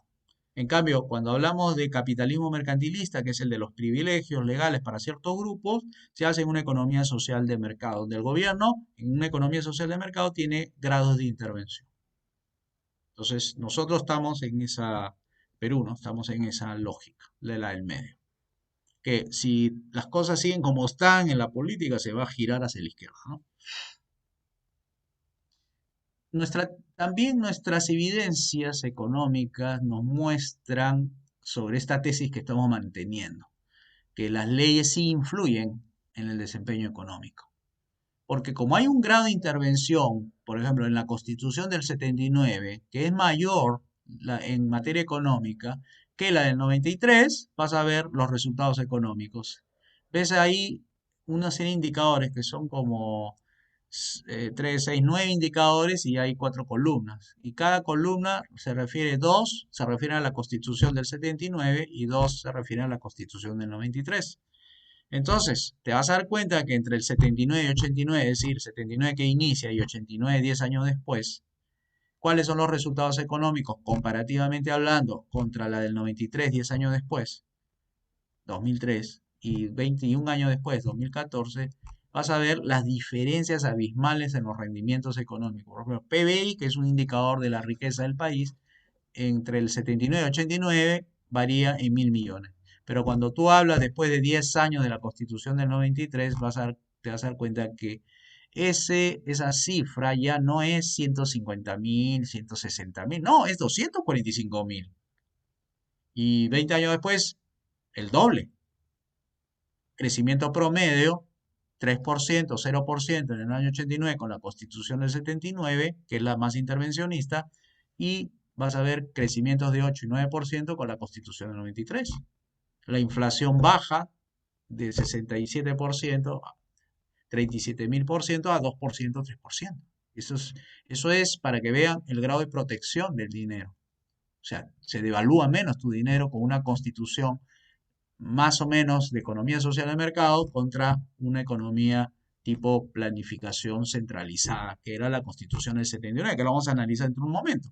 En cambio, cuando hablamos de capitalismo mercantilista, que es el de los privilegios legales para ciertos grupos, se hace en una economía social de mercado, donde el gobierno, en una economía social de mercado, tiene grados de intervención. Entonces, nosotros estamos en Perú, ¿no? Estamos en esa lógica, de la del medio. Que si las cosas siguen como están en la política, se va a girar hacia la izquierda, ¿no? También nuestras evidencias económicas nos muestran sobre esta tesis que estamos manteniendo, que las leyes sí influyen en el desempeño económico. Porque como hay un grado de intervención, por ejemplo, en la Constitución del 79, que es mayor en materia económica que la del 93, vas a ver los resultados económicos. Ves ahí una serie de indicadores que son como 3, 6, 9 indicadores y hay 4 columnas. Y cada columna se refiere, 2 se refiere a la Constitución del 79 y 2 se refiere a la Constitución del 93. Entonces, te vas a dar cuenta que entre el 79 y 89, es decir, 79 que inicia y 89 10 años después, ¿cuáles son los resultados económicos comparativamente hablando contra la del 93 10 años después, 2003, y 21 años después, 2014? Vas a ver las diferencias abismales en los rendimientos económicos. Por ejemplo, PBI, que es un indicador de la riqueza del país, entre el 79 y 89 varía en 1.000 millones. Pero cuando tú hablas después de 10 años de la Constitución del 93, te vas a dar cuenta que esa cifra ya no es 150.000, 160.000, no, es 245.000. Y 20 años después, el doble. Crecimiento promedio, 3%, 0% en el año 89 con la Constitución del 79, que es la más intervencionista, y vas a ver crecimientos de 8 y 9% con la Constitución del 93. La inflación baja de 67%, 37.000% a 2%, 3%. Eso es para que vean el grado de protección del dinero. O sea, se devalúa menos tu dinero con una constitución más o menos de economía social de mercado contra una economía tipo planificación centralizada, que era la Constitución del 79, que lo vamos a analizar dentro de un momento.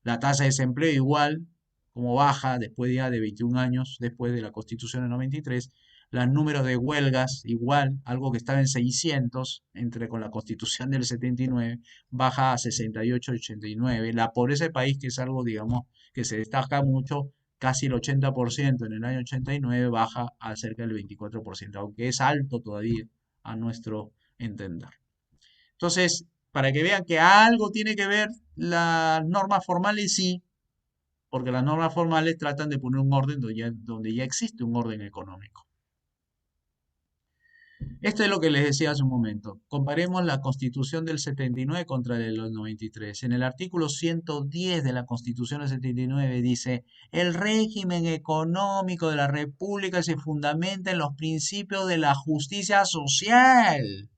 La tasa de desempleo igual, como baja después ya de 21 años, después de la Constitución del 93, los números de huelgas igual, algo que estaba en 600 con la Constitución del 79, baja a 68, 89. La pobreza del país, que es algo, digamos, que se destaca mucho, casi el 80% en el año 89, baja a cerca del 24%, aunque es alto todavía a nuestro entender. Entonces, para que vean que algo tiene que ver las normas formales, sí, porque las normas formales tratan de poner un orden donde ya existe un orden económico. Esto es lo que les decía hace un momento. Comparemos la Constitución del 79 contra la del 93. En el artículo 110 de la Constitución del 79 dice, el régimen económico de la República se fundamenta en los principios de la justicia social.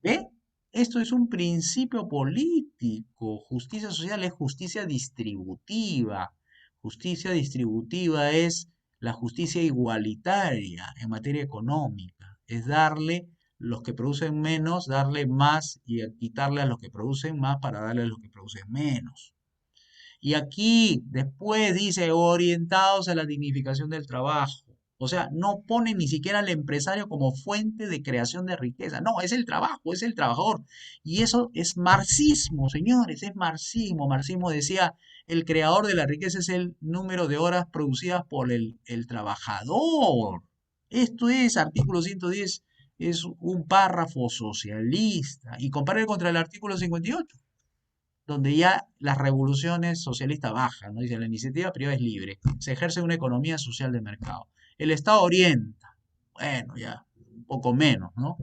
¿Ve? Esto es un principio político. Justicia social es justicia distributiva. Justicia distributiva es la justicia igualitaria en materia económica. Es darle los que producen menos, darle más y quitarle a los que producen más para darle a los que producen menos. Y aquí después dice orientados a la dignificación del trabajo. O sea, no pone ni siquiera al empresario como fuente de creación de riqueza. No, es el trabajo, es el trabajador. Y eso es marxismo, señores, es marxismo. Marxismo decía, el creador de la riqueza es el número de horas producidas por el trabajador. Esto es, artículo 110, es un párrafo socialista. Y compare contra el artículo 58 donde ya las revoluciones socialistas bajan, ¿no? Dice, la iniciativa privada es libre, se ejerce una economía social de mercado. El Estado orienta, bueno, ya, un poco menos, ¿no?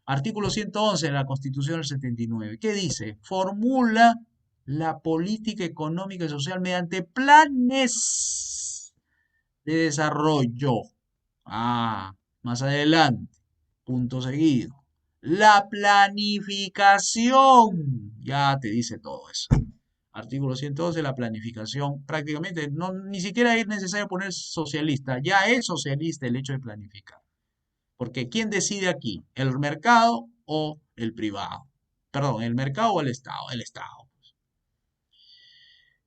Artículo 111 de la Constitución del 79, ¿qué dice? Formula la política económica y social mediante planes de desarrollo. Más adelante, punto seguido. La planificación, ya te dice todo eso. Artículo 112, la planificación. Prácticamente no, ni siquiera es necesario poner socialista, ya es socialista el hecho de planificar. Porque ¿quién decide aquí? ¿El mercado o el privado? Perdón, ¿el mercado o el Estado? El Estado.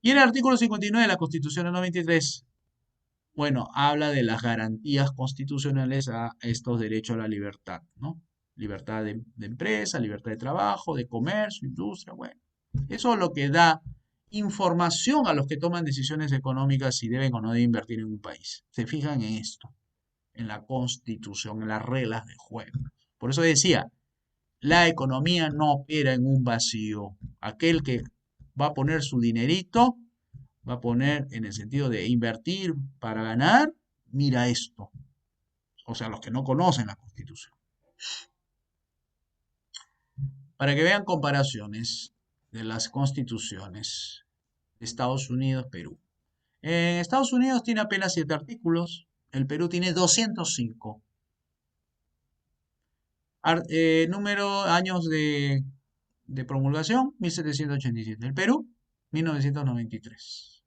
Y en el artículo 59 de la Constitución del 93, bueno, habla de las garantías constitucionales a estos derechos a la libertad, ¿no? Libertad de empresa, libertad de trabajo, de comercio, industria, bueno. Eso es lo que da información a los que toman decisiones económicas si deben o no de invertir en un país. Se fijan en esto, en la constitución, en las reglas de juego. Por eso decía, la economía no opera en un vacío. Aquel que va a poner su dinerito, va a poner en el sentido de invertir para ganar, mira esto. O sea, los que no conocen la constitución. Para que vean comparaciones de las constituciones de Estados Unidos, Perú. Estados Unidos tiene apenas 7 artículos, el Perú tiene 205. Número, años de promulgación, 1787. El Perú, 1993.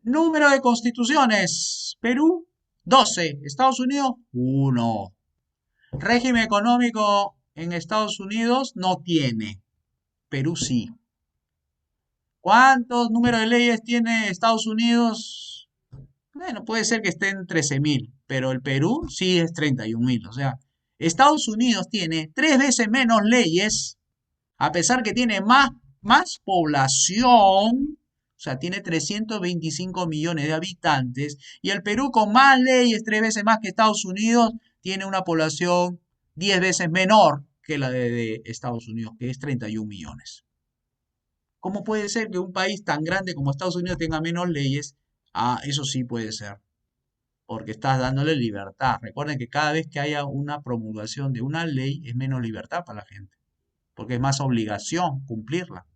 Número de constituciones. Perú, 12. Estados Unidos, 1. Régimen económico en Estados Unidos no tiene. Perú sí. ¿Cuántos números de leyes tiene Estados Unidos? Bueno, puede ser que esté en 13.000, pero el Perú sí es 31.000. O sea, Estados Unidos tiene 3 veces menos leyes, a pesar que tiene más población, o sea, tiene 325 millones de habitantes, y el Perú con más leyes, 3 veces más que Estados Unidos, tiene una población 10 veces menor que la de Estados Unidos, que es 31 millones. ¿Cómo puede ser que un país tan grande como Estados Unidos tenga menos leyes? Ah, eso sí puede ser, porque estás dándole libertad. Recuerden que cada vez que haya una promulgación de una ley es menos libertad para la gente, porque es más obligación cumplirla.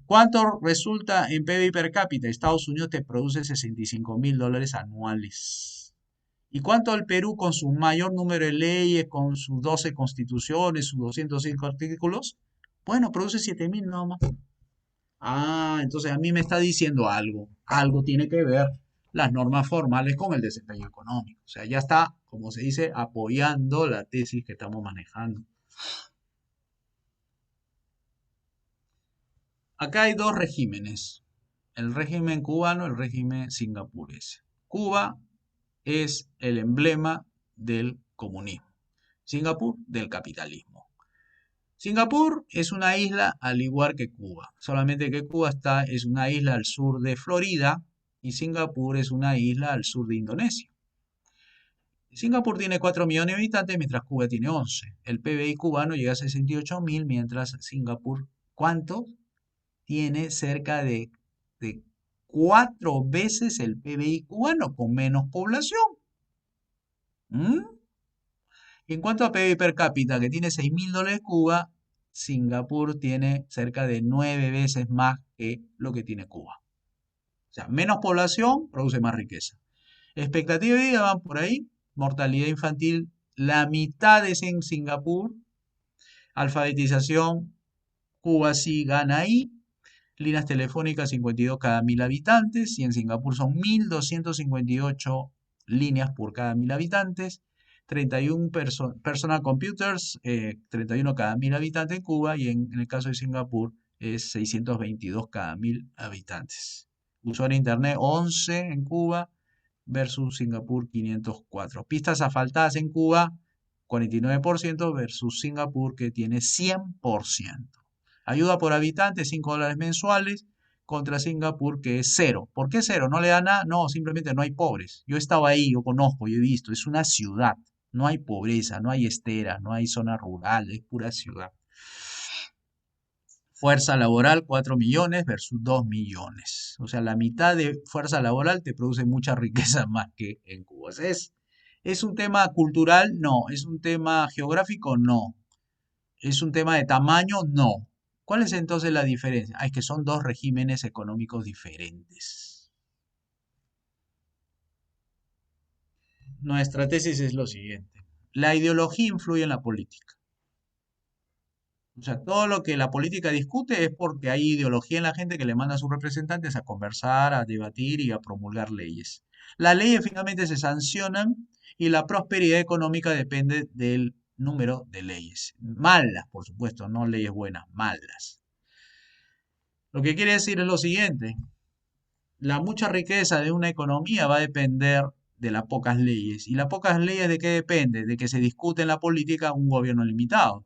¿Cuánto resulta en PBI per cápita? Estados Unidos te produce $65.000 anuales. ¿Y cuánto el Perú con su mayor número de leyes, con sus 12 constituciones, sus 205 artículos? Bueno, produce 7.000 nomás. Ah, entonces a mí me está diciendo algo. Algo tiene que ver las normas formales con el desempeño económico. O sea, ya está, como se dice, apoyando la tesis que estamos manejando. Acá hay dos regímenes, el régimen cubano y el régimen singapurés. Cuba es el emblema del comunismo, Singapur del capitalismo. Singapur es una isla al igual que Cuba, solamente que Cuba es una isla al sur de Florida y Singapur es una isla al sur de Indonesia. Singapur tiene 4 millones de habitantes, mientras Cuba tiene 11. El PBI cubano llega a 68.000, mientras Singapur, ¿cuánto? Tiene cerca de 4 veces el PBI cubano con menos población. ¿Mm? Y en cuanto a PBI per cápita, que tiene $6.000 Cuba, Singapur tiene cerca de 9 veces más que lo que tiene Cuba. O sea, menos población produce más riqueza. Expectativa de vida van por ahí. Mortalidad infantil, la mitad es en Singapur. Alfabetización, Cuba sí gana ahí. Líneas telefónicas 52 cada 1.000 habitantes y en Singapur son 1.258 líneas por cada 1.000 habitantes. 31 personal computers, 31 cada 1.000 habitantes en Cuba y en el caso de Singapur es 622 cada 1.000 habitantes. Usuario de internet 11 en Cuba versus Singapur 504. Pistas asfaltadas en Cuba 49% versus Singapur que tiene 100%. Ayuda por habitante, $5 mensuales, contra Singapur, que es cero. ¿Por qué cero? ¿No le da nada? No, simplemente no hay pobres. Yo he estado ahí, yo conozco, yo he visto. Es una ciudad. No hay pobreza, no hay esteras, no hay zona rural, es pura ciudad. Fuerza laboral, 4 millones versus 2 millones. O sea, la mitad de fuerza laboral te produce mucha riqueza más que en Cuba. ¿Es un tema cultural? No. ¿Es un tema geográfico? No. ¿Es un tema de tamaño? No. ¿Cuál es entonces la diferencia? Es que son dos regímenes económicos diferentes. Nuestra tesis es lo siguiente. La ideología influye en la política. O sea, todo lo que la política discute es porque hay ideología en la gente que le manda a sus representantes a conversar, a debatir y a promulgar leyes. Las leyes finalmente se sancionan y la prosperidad económica depende del número de leyes. Malas, por supuesto, no leyes buenas, malas. Lo que quiere decir es lo siguiente, la mucha riqueza de una economía va a depender de las pocas leyes. ¿Y las pocas leyes de qué depende? De que se discute en la política un gobierno limitado.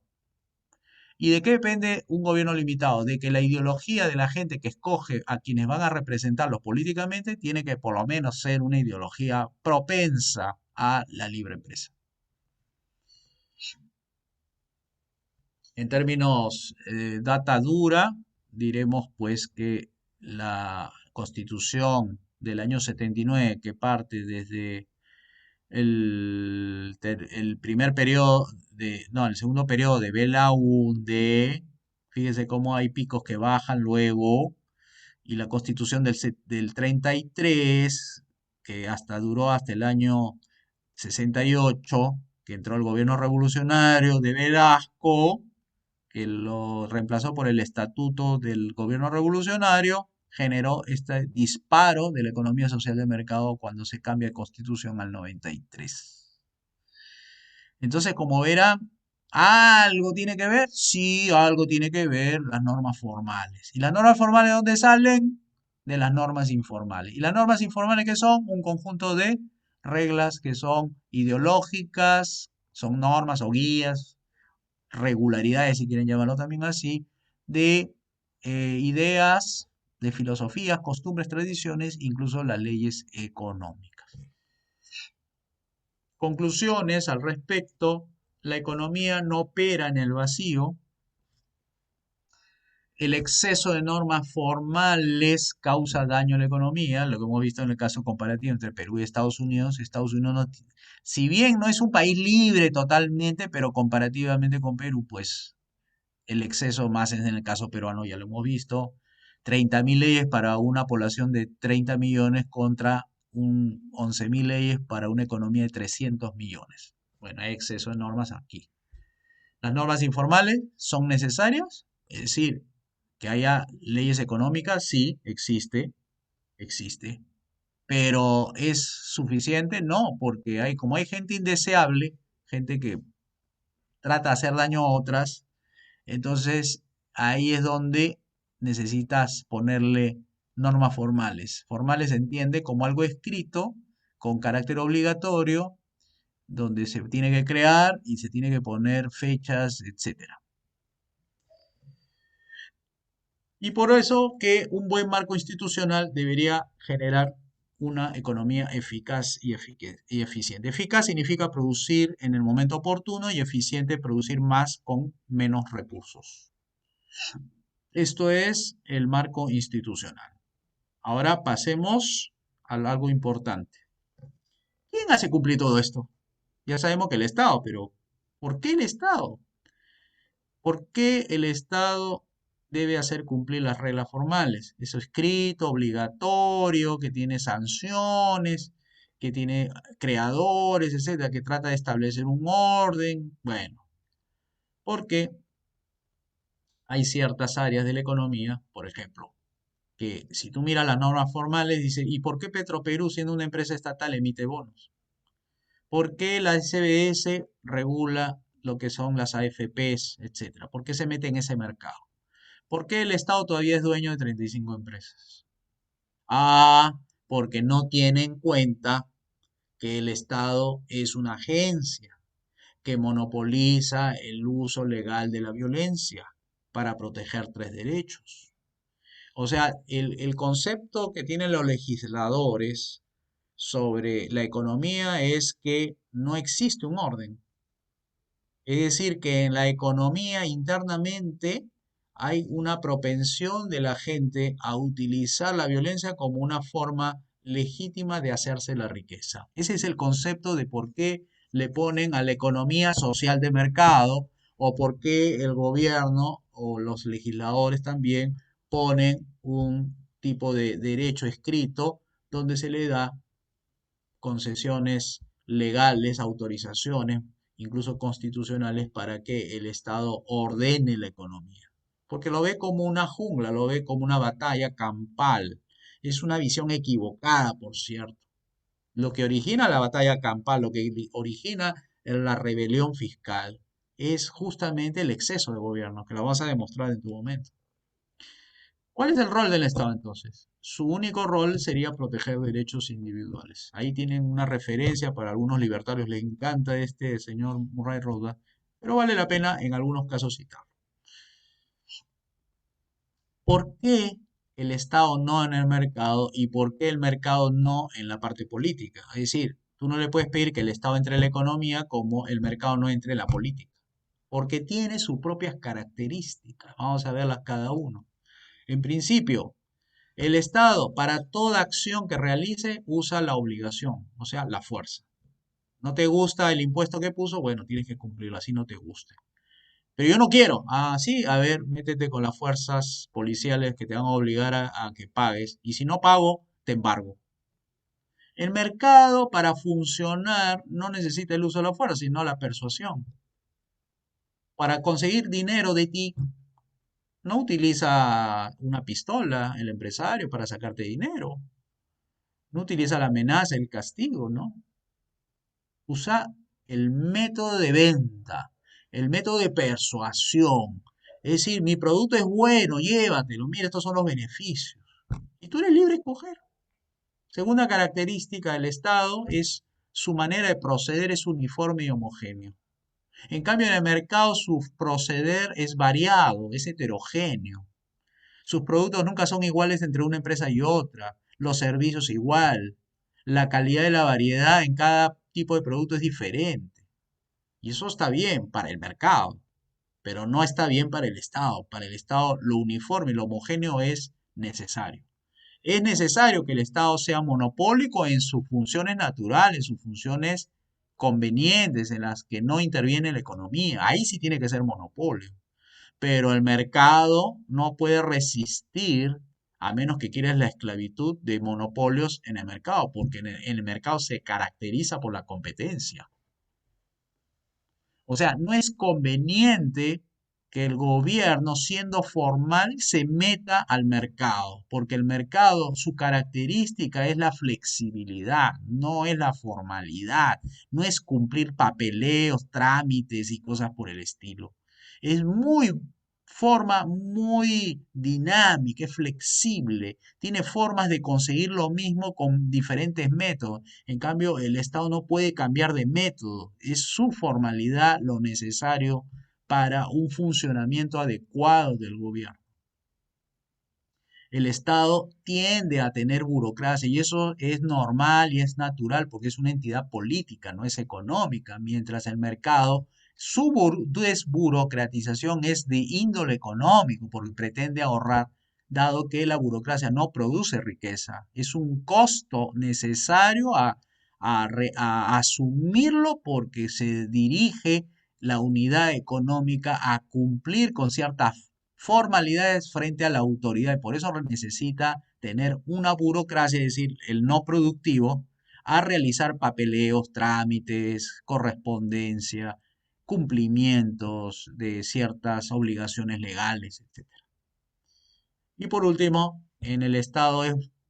¿Y de qué depende un gobierno limitado? De que la ideología de la gente que escoge a quienes van a representarlos políticamente tiene que por lo menos ser una ideología propensa a la libre empresa. En términos data dura, diremos pues que la Constitución del año 79, que parte desde el primer periodo no, el segundo periodo de Belaúnde, fíjese cómo hay picos que bajan luego, y la Constitución del 33, que duró hasta el año 68, que entró el gobierno revolucionario de Velasco, que lo reemplazó por el estatuto del gobierno revolucionario, generó este disparo de la economía social de mercado cuando se cambia de constitución al 93. Entonces, como verán, ¿algo tiene que ver? Sí, algo tiene que ver las normas formales. ¿Y las normas formales de dónde salen? De las normas informales. ¿Y las normas informales qué son? Un conjunto de reglas que son ideológicas, son normas o guías, regularidades, si quieren llamarlo también así, de ideas, de filosofías, costumbres, tradiciones, incluso las leyes económicas. Conclusiones al respecto: la economía no opera en el vacío. El exceso de normas formales causa daño a la economía, lo que hemos visto en el caso comparativo entre Perú y Estados Unidos. Estados Unidos, si bien no es un país libre totalmente, pero comparativamente con Perú, pues el exceso más es en el caso peruano, ya lo hemos visto. 30.000 leyes para una población de 30 millones contra 11.000 leyes para una economía de 300 millones. Bueno, hay exceso de normas aquí. Las normas informales son necesarias, es decir, que haya leyes económicas, sí, existe. Pero ¿es suficiente? No, porque como hay gente indeseable, gente que trata de hacer daño a otras, entonces ahí es donde necesitas ponerle normas formales. Formales se entiende como algo escrito con carácter obligatorio, donde se tiene que crear y se tiene que poner fechas, etcétera. Y por eso que un buen marco institucional debería generar una economía eficaz y eficiente. Eficaz significa producir en el momento oportuno y eficiente producir más con menos recursos. Esto es el marco institucional. Ahora pasemos a algo importante. ¿Quién hace cumplir todo esto? Ya sabemos que el Estado, pero ¿por qué el Estado? ¿Por qué el Estado debe hacer cumplir las reglas formales? Eso escrito, obligatorio, que tiene sanciones, que tiene creadores, etcétera, que trata de establecer un orden. Bueno, porque hay ciertas áreas de la economía, por ejemplo, que si tú miras las normas formales, dice, ¿y por qué Petroperú, siendo una empresa estatal, emite bonos? ¿Por qué la SBS regula lo que son las AFPs, etcétera? ¿Por qué se mete en ese mercado? ¿Por qué el Estado todavía es dueño de 35 empresas? Ah, porque no tiene en cuenta que el Estado es una agencia que monopoliza el uso legal de la violencia para proteger tres derechos. O sea, el concepto que tienen los legisladores sobre la economía es que no existe un orden. Es decir, que en la economía internamente hay una propensión de la gente a utilizar la violencia como una forma legítima de hacerse la riqueza. Ese es el concepto de por qué le ponen a la economía social de mercado o por qué el gobierno o los legisladores también ponen un tipo de derecho escrito donde se le da concesiones legales, autorizaciones, incluso constitucionales, para que el Estado ordene la economía. Porque lo ve como una jungla, lo ve como una batalla campal. Es una visión equivocada, por cierto. Lo que origina la batalla campal, lo que origina la rebelión fiscal, es justamente el exceso de gobierno, que lo vas a demostrar en tu momento. ¿Cuál es el rol del Estado entonces? Su único rol sería proteger derechos individuales. Ahí tienen una referencia para algunos libertarios, les encanta este señor Murray Rothbard, pero vale la pena en algunos casos citarlo. ¿Por qué el Estado no en el mercado y por qué el mercado no en la parte política? Es decir, tú no le puedes pedir que el Estado entre en la economía como el mercado no entre en la política, porque tiene sus propias características. Vamos a verlas cada uno. En principio, el Estado, para toda acción que realice, usa la obligación, o sea, la fuerza. ¿No te gusta el impuesto que puso? Bueno, tienes que cumplirlo, así no te guste. Pero yo no quiero. Ah, sí, a ver, métete con las fuerzas policiales que te van a obligar a que pagues. Y si no pago, te embargo. El mercado para funcionar no necesita el uso de la fuerza, sino la persuasión. Para conseguir dinero de ti, no utiliza una pistola el empresario para sacarte dinero. No utiliza la amenaza, el castigo, ¿no? Usa el método de venta, el método de persuasión. Es decir, mi producto es bueno, llévatelo, mira, estos son los beneficios. Y tú eres libre de escoger. Segunda característica del Estado es su manera de proceder es uniforme y homogéneo. En cambio, en el mercado su proceder es variado, es heterogéneo. Sus productos nunca son iguales entre una empresa y otra, los servicios igual. La calidad y la variedad en cada tipo de producto es diferente. Y eso está bien para el mercado, pero no está bien para el Estado. Para el Estado lo uniforme y lo homogéneo es necesario. Es necesario que el Estado sea monopólico en sus funciones naturales, en sus funciones convenientes, en las que no interviene la economía. Ahí sí tiene que ser monopolio. Pero el mercado no puede resistir, a menos que quieras la esclavitud de monopolios en el mercado, porque en el mercado se caracteriza por la competencia. O sea, no es conveniente que el gobierno, siendo formal, se meta al mercado, porque el mercado, su característica es la flexibilidad, no es la formalidad, no es cumplir papeleos, trámites y cosas por el estilo. Es muy forma muy dinámica, es flexible, tiene formas de conseguir lo mismo con diferentes métodos. En cambio, el Estado no puede cambiar de método, es su formalidad lo necesario para un funcionamiento adecuado del gobierno. El Estado tiende a tener burocracia y eso es normal y es natural porque es una entidad política, no es económica, mientras el mercado, su desburocratización es de índole económico porque pretende ahorrar, dado que la burocracia no produce riqueza, es un costo necesario a asumirlo porque se dirige la unidad económica a cumplir con ciertas formalidades frente a la autoridad y por eso necesita tener una burocracia, es decir, el no productivo, a realizar papeleos, trámites, correspondencia, cumplimientos de ciertas obligaciones legales, etc. Y por último, en el Estado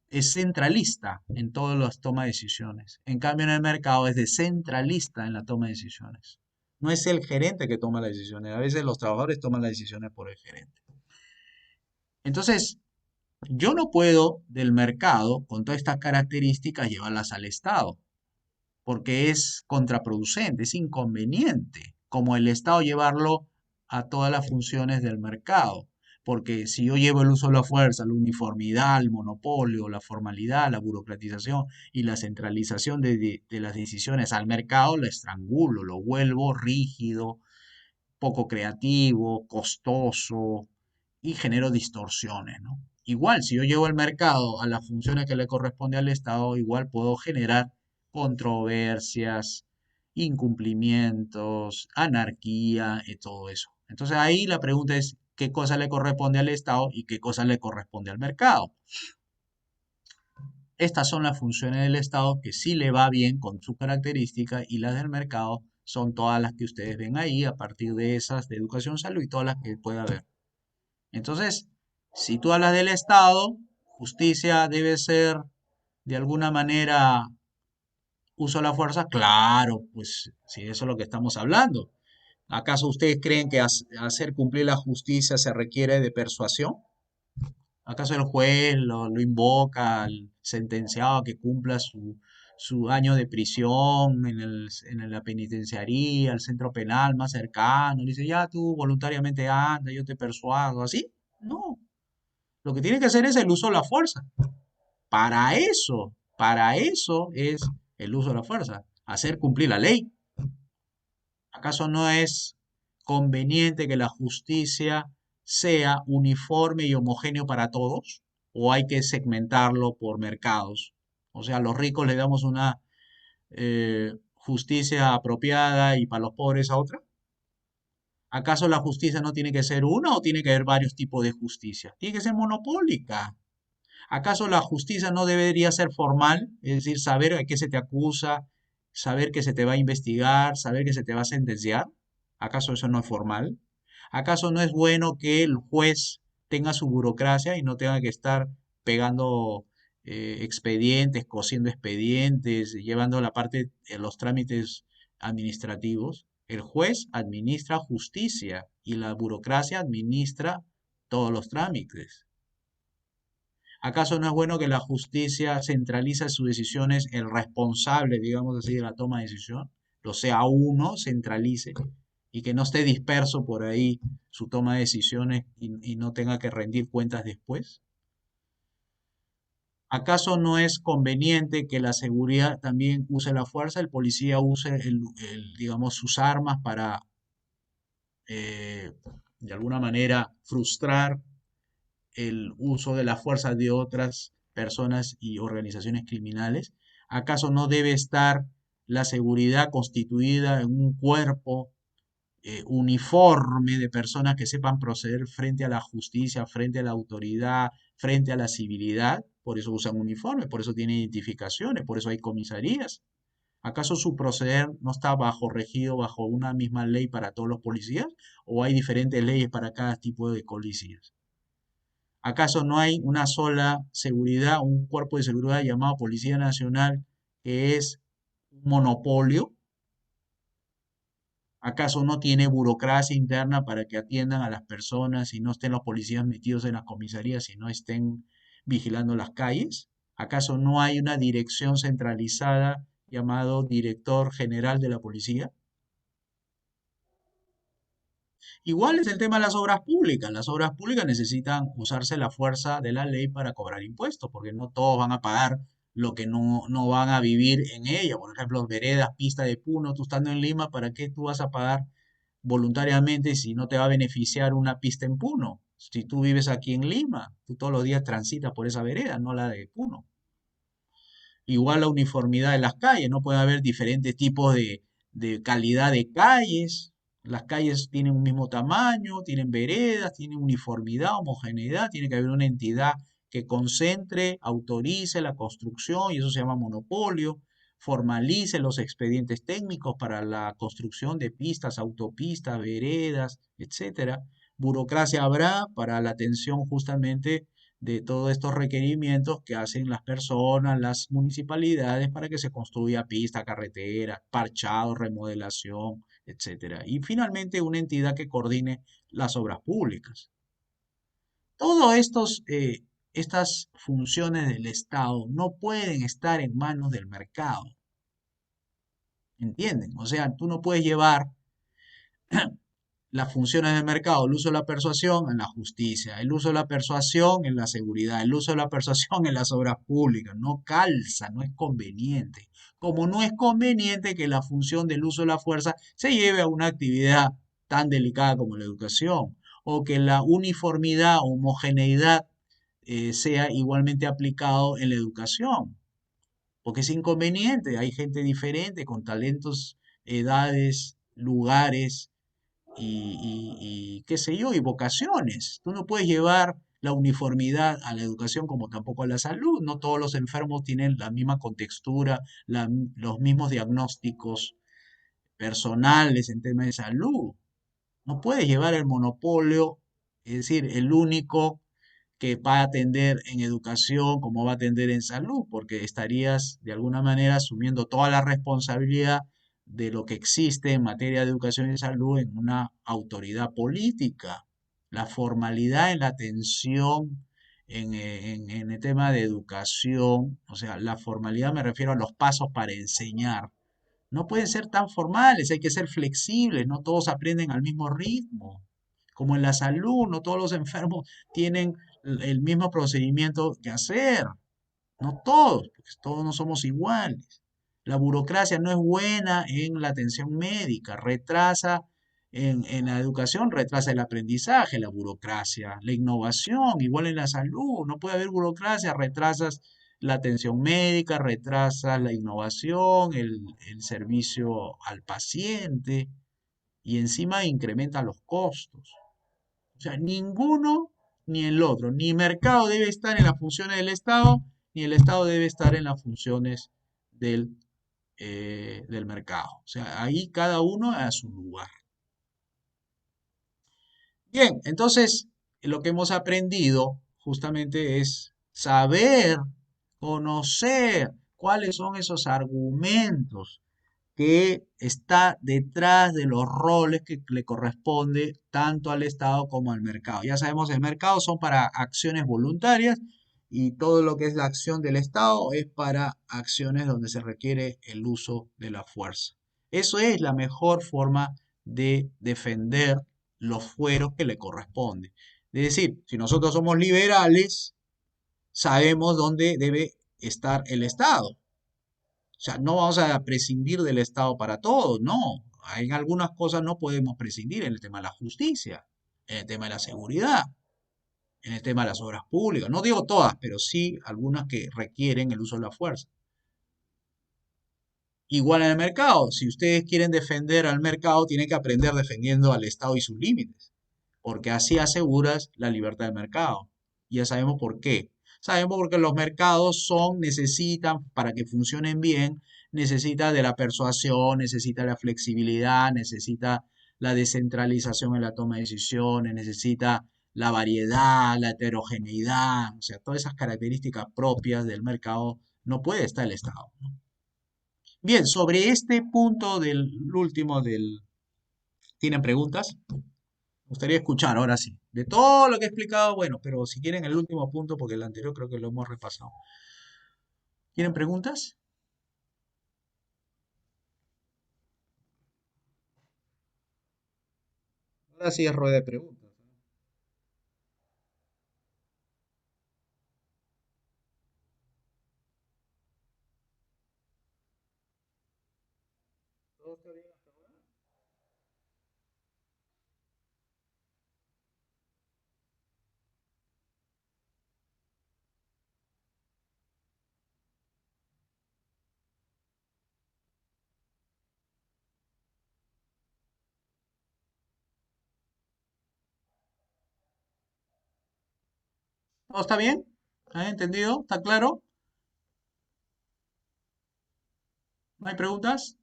es centralista en todas las tomas de decisiones. En cambio, en el mercado es descentralista en la toma de decisiones. No es el gerente que toma las decisiones. A veces los trabajadores toman las decisiones por el gerente. Entonces, yo no puedo del mercado, con todas estas características, llevarlas al Estado, porque es contraproducente, es inconveniente, como el Estado llevarlo a todas las funciones del mercado. Porque si yo llevo el uso de la fuerza, la uniformidad, el monopolio, la formalidad, la burocratización y la centralización de las decisiones al mercado, lo estrangulo, lo vuelvo rígido, poco creativo, costoso y genero distorsiones, ¿no? Igual, si yo llevo el mercado a las funciones que le corresponde al Estado, igual puedo generar controversias, incumplimientos, anarquía y todo eso. Entonces ahí la pregunta es qué cosa le corresponde al Estado y qué cosa le corresponde al mercado. Estas son las funciones del Estado que sí le va bien con su característica y las del mercado son todas las que ustedes ven ahí a partir de esas de educación, salud y todas las que pueda haber. Entonces, si tú hablas del Estado, justicia debe ser de alguna manera uso de la fuerza, claro, pues si eso es lo que estamos hablando. ¿Acaso ustedes creen que hacer cumplir la justicia se requiere de persuasión? ¿Acaso el juez lo invoca al sentenciado a que cumpla su año de prisión en la penitenciaría, el centro penal más cercano? Le dice, ya tú voluntariamente anda, yo te persuado, ¿así? No. Lo que tiene que hacer es el uso de la fuerza. Para eso es el uso de la fuerza, hacer cumplir la ley. ¿Acaso no es conveniente que la justicia sea uniforme y homogéneo para todos? ¿O hay que segmentarlo por mercados? O sea, a los ricos le damos una justicia apropiada y para los pobres a otra. ¿Acaso la justicia no tiene que ser una o tiene que haber varios tipos de justicia? Tiene que ser monopólica. ¿Acaso la justicia no debería ser formal? Es decir, saber a qué se te acusa, saber que se te va a investigar, saber que se te va a sentenciar. ¿Acaso eso no es formal? ¿Acaso no es bueno que el juez tenga su burocracia y no tenga que estar pegando expedientes, cosiendo expedientes, llevando la parte de los trámites administrativos? El juez administra justicia y la burocracia administra todos los trámites. ¿Acaso no es bueno que la justicia centralice sus decisiones, el responsable, digamos así, de la toma de decisión, lo sea uno, centralice, y que no esté disperso por ahí su toma de decisiones y no tenga que rendir cuentas después? ¿Acaso no es conveniente que la seguridad también use la fuerza, el policía use, digamos, sus armas para, eh, de alguna manera, frustrar el uso de la fuerza de otras personas y organizaciones criminales? ¿Acaso no debe estar la seguridad constituida en un cuerpo uniforme de personas que sepan proceder frente a la justicia, frente a la autoridad, frente a la civilidad? Por eso usan uniformes, por eso tienen identificaciones, por eso hay comisarías. ¿Acaso su proceder no está regido bajo una misma ley para todos los policías? ¿O hay diferentes leyes para cada tipo de policías? ¿Acaso no hay una sola seguridad, un cuerpo de seguridad llamado Policía Nacional que es un monopolio? ¿Acaso no tiene burocracia interna para que atiendan a las personas y no estén los policías metidos en las comisarías y no estén vigilando las calles? ¿Acaso no hay una dirección centralizada llamado Director General de la Policía? Igual es el tema de las obras públicas. Las obras públicas necesitan usarse la fuerza de la ley para cobrar impuestos, porque no todos van a pagar lo que no van a vivir en ella. Por ejemplo, veredas, pista de Puno, tú estando en Lima, ¿para qué tú vas a pagar voluntariamente si no te va a beneficiar una pista en Puno? Si tú vives aquí en Lima, tú todos los días transitas por esa vereda, no la de Puno. Igual la uniformidad de las calles, no puede haber diferentes tipos de calidad de calles. Las calles tienen un mismo tamaño, tienen veredas, tienen uniformidad, homogeneidad, tiene que haber una entidad que concentre, autorice la construcción, y eso se llama monopolio, formalice los expedientes técnicos para la construcción de pistas, autopistas, veredas, etcétera. Burocracia habrá para la atención justamente de todos estos requerimientos que hacen las personas, las municipalidades para que se construya pista, carretera, parchado, remodelación, etcétera. Y finalmente una entidad que coordine las obras públicas. Todas estas funciones del Estado no pueden estar en manos del mercado, ¿entienden? O sea, tú no puedes llevar las funciones del mercado, el uso de la persuasión en la justicia, el uso de la persuasión en la seguridad, el uso de la persuasión en las obras públicas. No calza, no es conveniente. Como no es conveniente que la función del uso de la fuerza se lleve a una actividad tan delicada como la educación, o que la uniformidad, homogeneidad sea igualmente aplicado en la educación, porque es inconveniente. Hay gente diferente, con talentos, edades, lugares y qué sé yo, y vocaciones. Tú no puedes llevar la uniformidad a la educación como tampoco a la salud. No todos los enfermos tienen la misma contextura, los mismos diagnósticos personales en temas de salud. No puedes llevar el monopolio, es decir, el único que va a atender en educación como va a atender en salud, porque estarías de alguna manera asumiendo toda la responsabilidad de lo que existe en materia de educación y salud en una autoridad política. La formalidad en la atención en el tema de educación, o sea, la formalidad me refiero a los pasos para enseñar. No pueden ser tan formales, hay que ser flexibles, no todos aprenden al mismo ritmo. Como en la salud, no todos los enfermos tienen el mismo procedimiento que hacer. No todos, porque todos no somos iguales. La burocracia no es buena en la atención médica, retrasa en la educación, retrasa el aprendizaje, la burocracia, la innovación, igual en la salud, no puede haber burocracia, retrasas la atención médica, retrasas la innovación, el servicio al paciente y encima incrementa los costos. O sea, ninguno ni el otro. Ni mercado debe estar en las funciones del Estado, ni el Estado debe estar en las funciones del, del mercado. O sea, ahí cada uno a su lugar. Bien, entonces lo que hemos aprendido justamente es saber, conocer cuáles son esos argumentos que está detrás de los roles que le corresponde tanto al Estado como al mercado. Ya sabemos, el mercado son para acciones voluntarias y todo lo que es la acción del Estado es para acciones donde se requiere el uso de la fuerza. Eso es la mejor forma de defender los fueros que le corresponde. Es decir, si nosotros somos liberales, sabemos dónde debe estar el Estado. O sea, no vamos a prescindir del Estado para todo, no. En algunas cosas no podemos prescindir, en el tema de la justicia, en el tema de la seguridad, en el tema de las obras públicas. No digo todas, pero sí algunas que requieren el uso de la fuerza. Igual en el mercado, si ustedes quieren defender al mercado, tienen que aprender defendiendo al Estado y sus límites, porque así aseguras la libertad del mercado. Y ya sabemos por qué. Sabemos porque los mercados necesitan, para que funcionen bien, necesita de la persuasión, necesita la flexibilidad, necesita la descentralización en la toma de decisiones, necesita la variedad, la heterogeneidad, o sea, todas esas características propias del mercado no puede estar el Estado, ¿no? Bien, sobre este punto del último del... ¿Tienen preguntas? Me gustaría escuchar, ahora sí. De todo lo que he explicado, bueno, pero si quieren el último punto, porque el anterior creo que lo hemos repasado. ¿Tienen preguntas? Ahora sí es rueda de preguntas. ¿Todo está bien hasta ahora? ¿Todo está bien? ¿Han entendido? ¿Está claro? ¿No hay preguntas?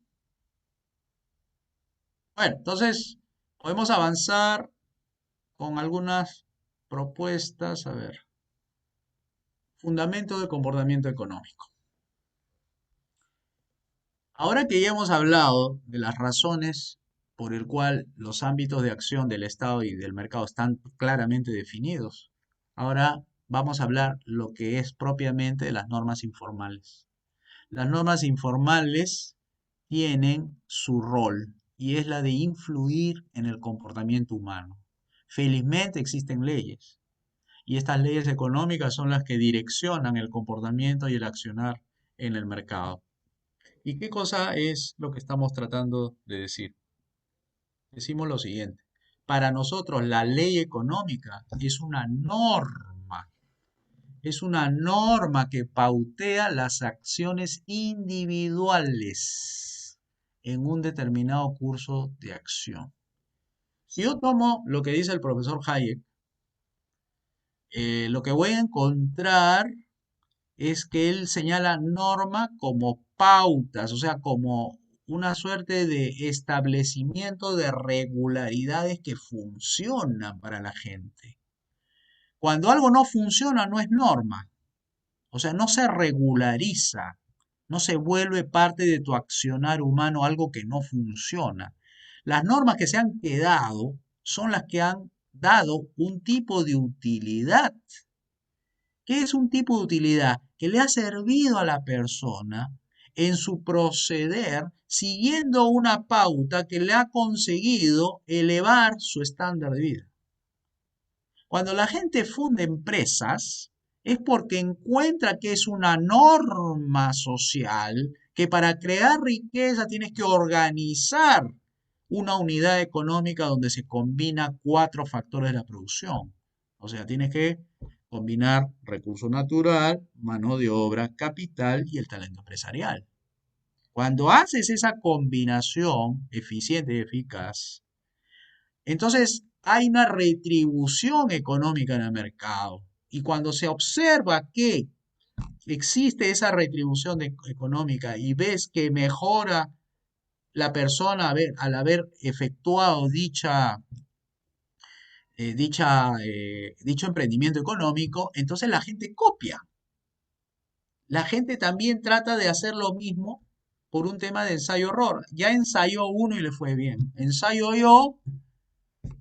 Bueno, entonces podemos avanzar con algunas propuestas. A ver, fundamento del comportamiento económico. Ahora que ya hemos hablado de las razones por el cual los ámbitos de acción del Estado y del mercado están claramente definidos, ahora vamos a hablar lo que es propiamente de las normas informales. Las normas informales tienen su rol y es la de influir en el comportamiento humano. Felizmente existen leyes y estas leyes económicas son las que direccionan el comportamiento y el accionar en el mercado. ¿Y qué cosa es lo que estamos tratando de decir? Decimos lo siguiente. Para nosotros la ley económica es una norma que pautea las acciones individuales en un determinado curso de acción. Si yo tomo lo que dice el profesor Hayek, lo que voy a encontrar es que él señala norma como pautas, o sea, como una suerte de establecimiento de regularidades que funcionan para la gente. Cuando algo no funciona, no es norma, o sea, no se regulariza, no se vuelve parte de tu accionar humano algo que no funciona. Las normas que se han quedado son las que han dado un tipo de utilidad. ¿Qué es un tipo de utilidad? Que le ha servido a la persona en su proceder siguiendo una pauta que le ha conseguido elevar su estándar de vida. Cuando la gente funda empresas es porque encuentra que es una norma social que para crear riqueza tienes que organizar una unidad económica donde se combina cuatro factores de la producción. O sea, tienes que combinar recurso natural, mano de obra, capital y el talento empresarial. Cuando haces esa combinación eficiente y eficaz, entonces hay una retribución económica en el mercado. Y cuando se observa que existe esa retribución económica y ves que mejora la persona al haber efectuado dicho emprendimiento económico, entonces la gente copia. La gente también trata de hacer lo mismo por un tema de ensayo-error. Ya ensayó uno y le fue bien. Ensayo yo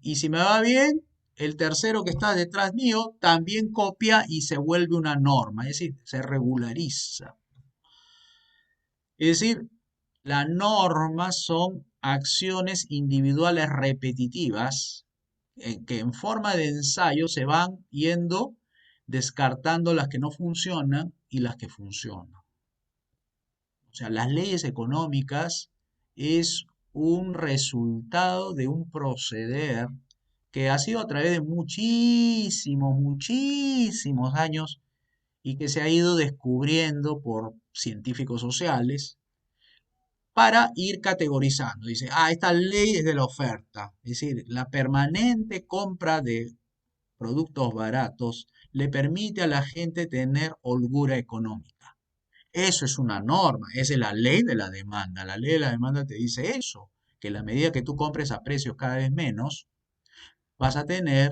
y si me va bien, el tercero que está detrás mío también copia y se vuelve una norma, es decir, se regulariza. Es decir, las normas son acciones individuales repetitivas que en forma de ensayo se van yendo descartando las que no funcionan y las que funcionan. O sea, las leyes económicas es un resultado de un proceder que ha sido a través de muchísimos años y que se ha ido descubriendo por científicos sociales para ir categorizando. Dice, esta ley es de la oferta, es decir, la permanente compra de productos baratos le permite a la gente tener holgura económica. Eso es una norma, esa es la ley de la demanda. La ley de la demanda te dice eso, que a la medida que tú compres a precios cada vez menos, vas a tener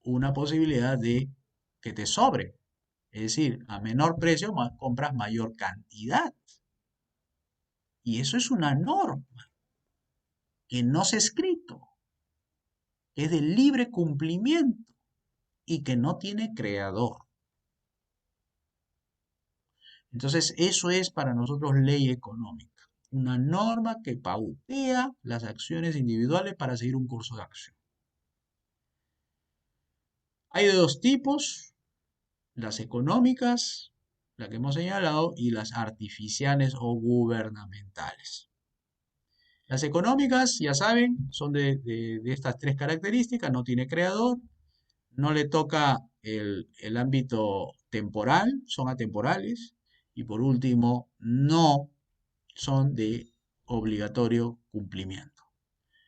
una posibilidad de que te sobre. Es decir, a menor precio compras mayor cantidad. Y eso es una norma que no se ha escrito, que es de libre cumplimiento y que no tiene creador. Entonces, eso es para nosotros ley económica, una norma que pautea las acciones individuales para seguir un curso de acción. Hay de dos tipos, las económicas, la que hemos señalado, y las artificiales o gubernamentales. Las económicas, ya saben, son de estas tres características, no tiene creador, no le toca el ámbito temporal, son atemporales, y por último, no son de obligatorio cumplimiento.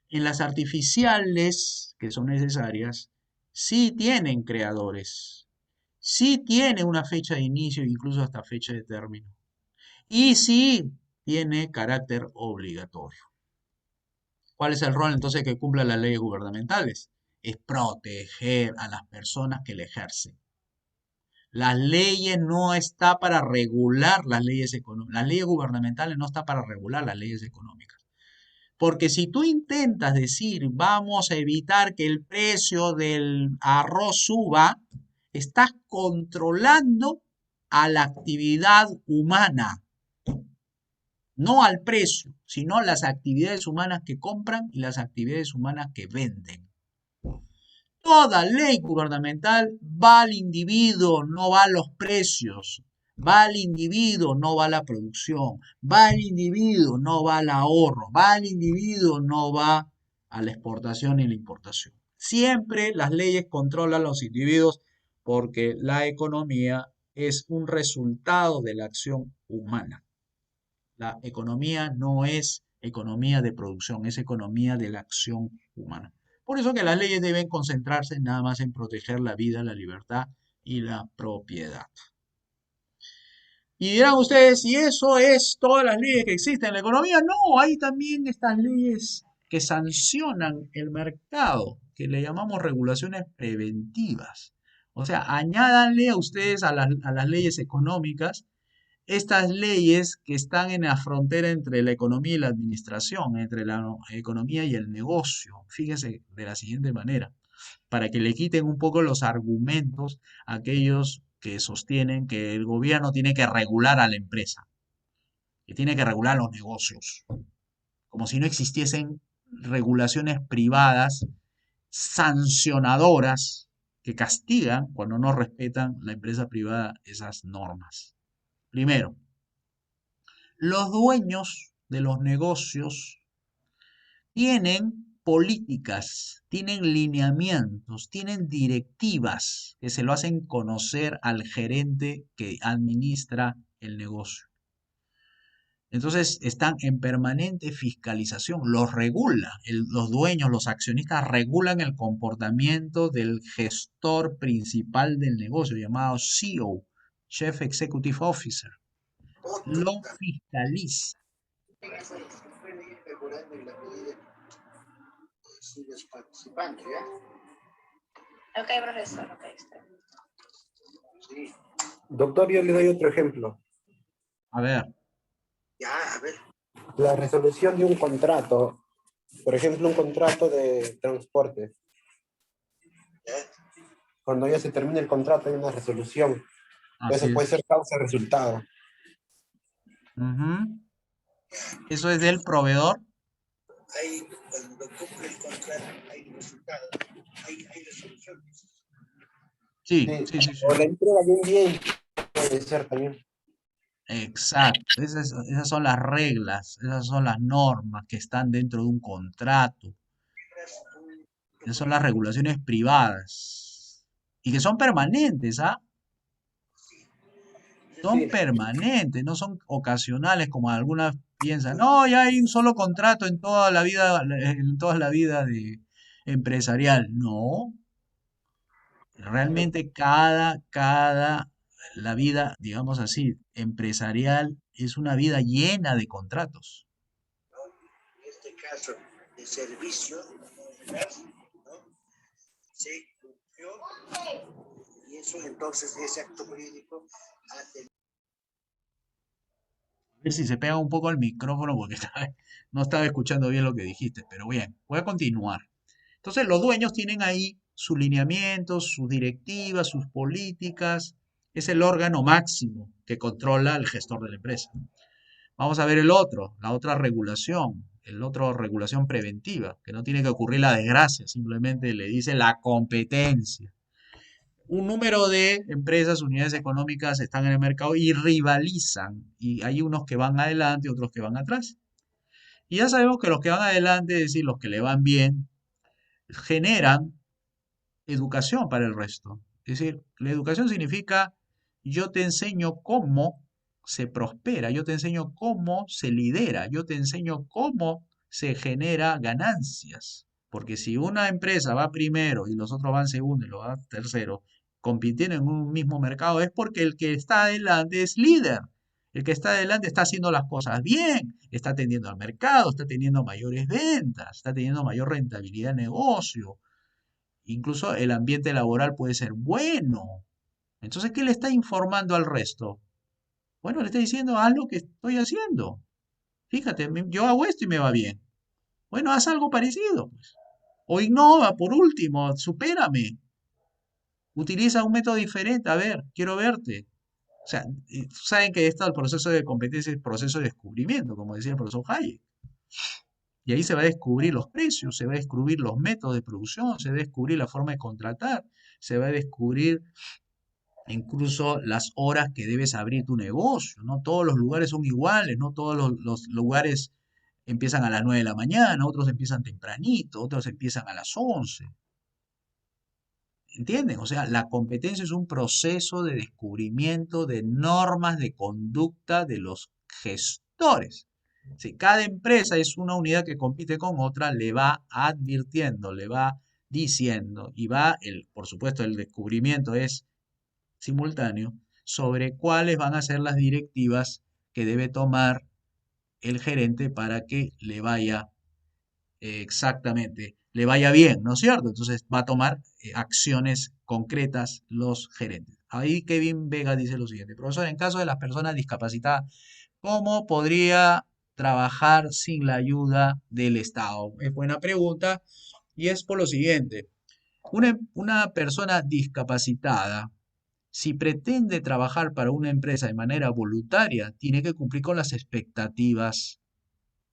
En las artificiales, que son necesarias, sí tienen creadores, sí tiene una fecha de inicio, incluso hasta fecha de término, y sí tiene carácter obligatorio. ¿Cuál es el rol entonces que cumplan las leyes gubernamentales? Es proteger a las personas que le ejercen. Las leyes no está para regular las leyes económicas. Las leyes gubernamentales no está para regular las leyes económicas. Porque si tú intentas decir, vamos a evitar que el precio del arroz suba, estás controlando a la actividad humana, no al precio, sino a las actividades humanas que compran y las actividades humanas que venden. Toda ley gubernamental va al individuo, no va a los precios. Va al individuo, no va a la producción. Va al individuo, no va al ahorro. Va al individuo, no va a la exportación y la importación. Siempre las leyes controlan a los individuos porque la economía es un resultado de la acción humana. La economía no es economía de producción, es economía de la acción humana. Por eso que las leyes deben concentrarse nada más en proteger la vida, la libertad y la propiedad. Y dirán ustedes, ¿y eso es todas las leyes que existen en la economía? No, hay también estas leyes que sancionan el mercado, que le llamamos regulaciones preventivas. O sea, añádanle a ustedes a las leyes económicas estas leyes que están en la frontera entre la economía y la administración, entre la economía y el negocio. Fíjense de la siguiente manera, para que le quiten un poco los argumentos a aquellos que sostienen que el gobierno tiene que regular a la empresa, que tiene que regular los negocios, como si no existiesen regulaciones privadas sancionadoras que castigan cuando no respetan la empresa privada esas normas. Primero, los dueños de los negocios tienen políticas, tienen lineamientos, tienen directivas que se lo hacen conocer al gerente que administra el negocio. Entonces están en permanente fiscalización, los regula, los dueños, los accionistas regulan el comportamiento del gestor principal del negocio, llamado CEO, Chief Executive Officer. Lo fiscaliza. Ok, profesor, ok. Sí. Doctor, yo le doy otro ejemplo. A ver, La resolución de un contrato, por ejemplo, un contrato de transporte. Cuando ya se termina el contrato hay una resolución. así Eso puede es. ser causa-resultado. Ujú. Eso es del proveedor. Cuando cumple el contrato, hay resultados, hay resoluciones. Sí, Sí. sí, sí, sí. O la entrega de un bien puede ser también. Exacto. Esas son las reglas, esas son las normas que están dentro de un contrato. Esas son las regulaciones privadas. Y que son permanentes, ¿ah? Son Sí, permanentes, no son ocasionales como algunas piensan. No, ya hay un solo contrato en toda la vida empresarial. No, realmente la vida, digamos así, empresarial es una vida llena de contratos. En este caso, de servicio, ¿no? Se cumplió y eso entonces ese acto jurídico ha tenido. A ver si se pega un poco al micrófono porque no estaba escuchando bien lo que dijiste, pero bien, voy a continuar. Entonces, los dueños tienen ahí sus lineamientos, sus directivas, sus políticas. Es el órgano máximo que controla el gestor de la empresa. Vamos a ver la otra regulación, el otro regulación preventiva, que no tiene que ocurrir la desgracia, simplemente le dice la competencia. Un número de empresas, unidades económicas están en el mercado y rivalizan, y hay unos que van adelante y otros que van atrás. Y ya sabemos que los que van adelante, es decir, los que le van bien, generan educación para el resto. Es decir, la educación significa yo te enseño cómo se prospera, yo te enseño cómo se lidera, yo te enseño cómo se genera ganancias. Porque si una empresa va primero y los otros van segundo y los va tercero, compitiendo en un mismo mercado, es porque el que está adelante es líder. El que está adelante está haciendo las cosas bien, está atendiendo al mercado, está teniendo mayores ventas, está teniendo mayor rentabilidad de negocio. Incluso el ambiente laboral puede ser bueno. Entonces, ¿qué le está informando al resto? Bueno, le está diciendo, haz lo que estoy haciendo. Fíjate, yo hago esto y me va bien. Bueno, haz algo parecido, pues. O innova, por último, supérame. Utiliza un método diferente. A ver, quiero verte. O sea, saben que esto, el proceso de competencia es el proceso de descubrimiento, como decía el profesor Hayek. Y ahí se va a descubrir los precios, se va a descubrir los métodos de producción, se va a descubrir la forma de contratar, se va a descubrir incluso las horas que debes abrir tu negocio. No todos los lugares son iguales, no todos los lugares empiezan a las 9 de la mañana, otros empiezan tempranito, otros empiezan a las 11. ¿Entienden? O sea, la competencia es un proceso de descubrimiento de normas de conducta de los gestores. Si cada empresa es una unidad que compite con otra, le va advirtiendo, le va diciendo y por supuesto, el descubrimiento es simultáneo sobre cuáles van a ser las directivas que debe tomar el gerente para que le vaya exactamente, le vaya bien, ¿no es cierto? Entonces va a tomar acciones concretas los gerentes. Ahí Kevin Vega dice lo siguiente, profesor, en caso de las personas discapacitadas, ¿cómo podría trabajar sin la ayuda del Estado? Es buena pregunta y es por lo siguiente. Una persona discapacitada, si pretende trabajar para una empresa de manera voluntaria, tiene que cumplir con las expectativas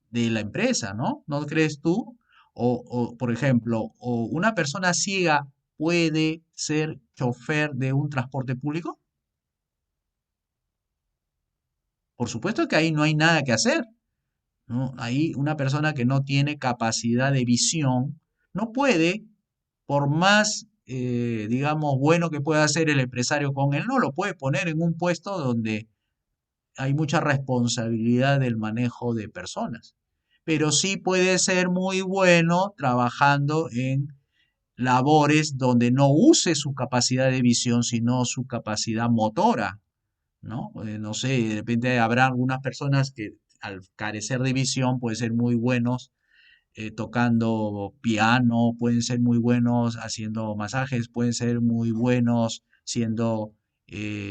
de la empresa, ¿no? ¿No crees tú? Por ejemplo, o una persona ciega puede ser chofer de un transporte público. Por supuesto que ahí no hay nada que hacer, ¿no? Ahí una persona que no tiene capacidad de visión no puede, por más, digamos, bueno que pueda hacer el empresario con él, no lo puede poner en un puesto donde hay mucha responsabilidad del manejo de personas. Pero sí puede ser muy bueno trabajando en labores donde no use su capacidad de visión, sino su capacidad motora, ¿no? No sé, de repente habrá algunas personas que al carecer de visión pueden ser muy buenos tocando piano, pueden ser muy buenos haciendo masajes, pueden ser muy buenos siendo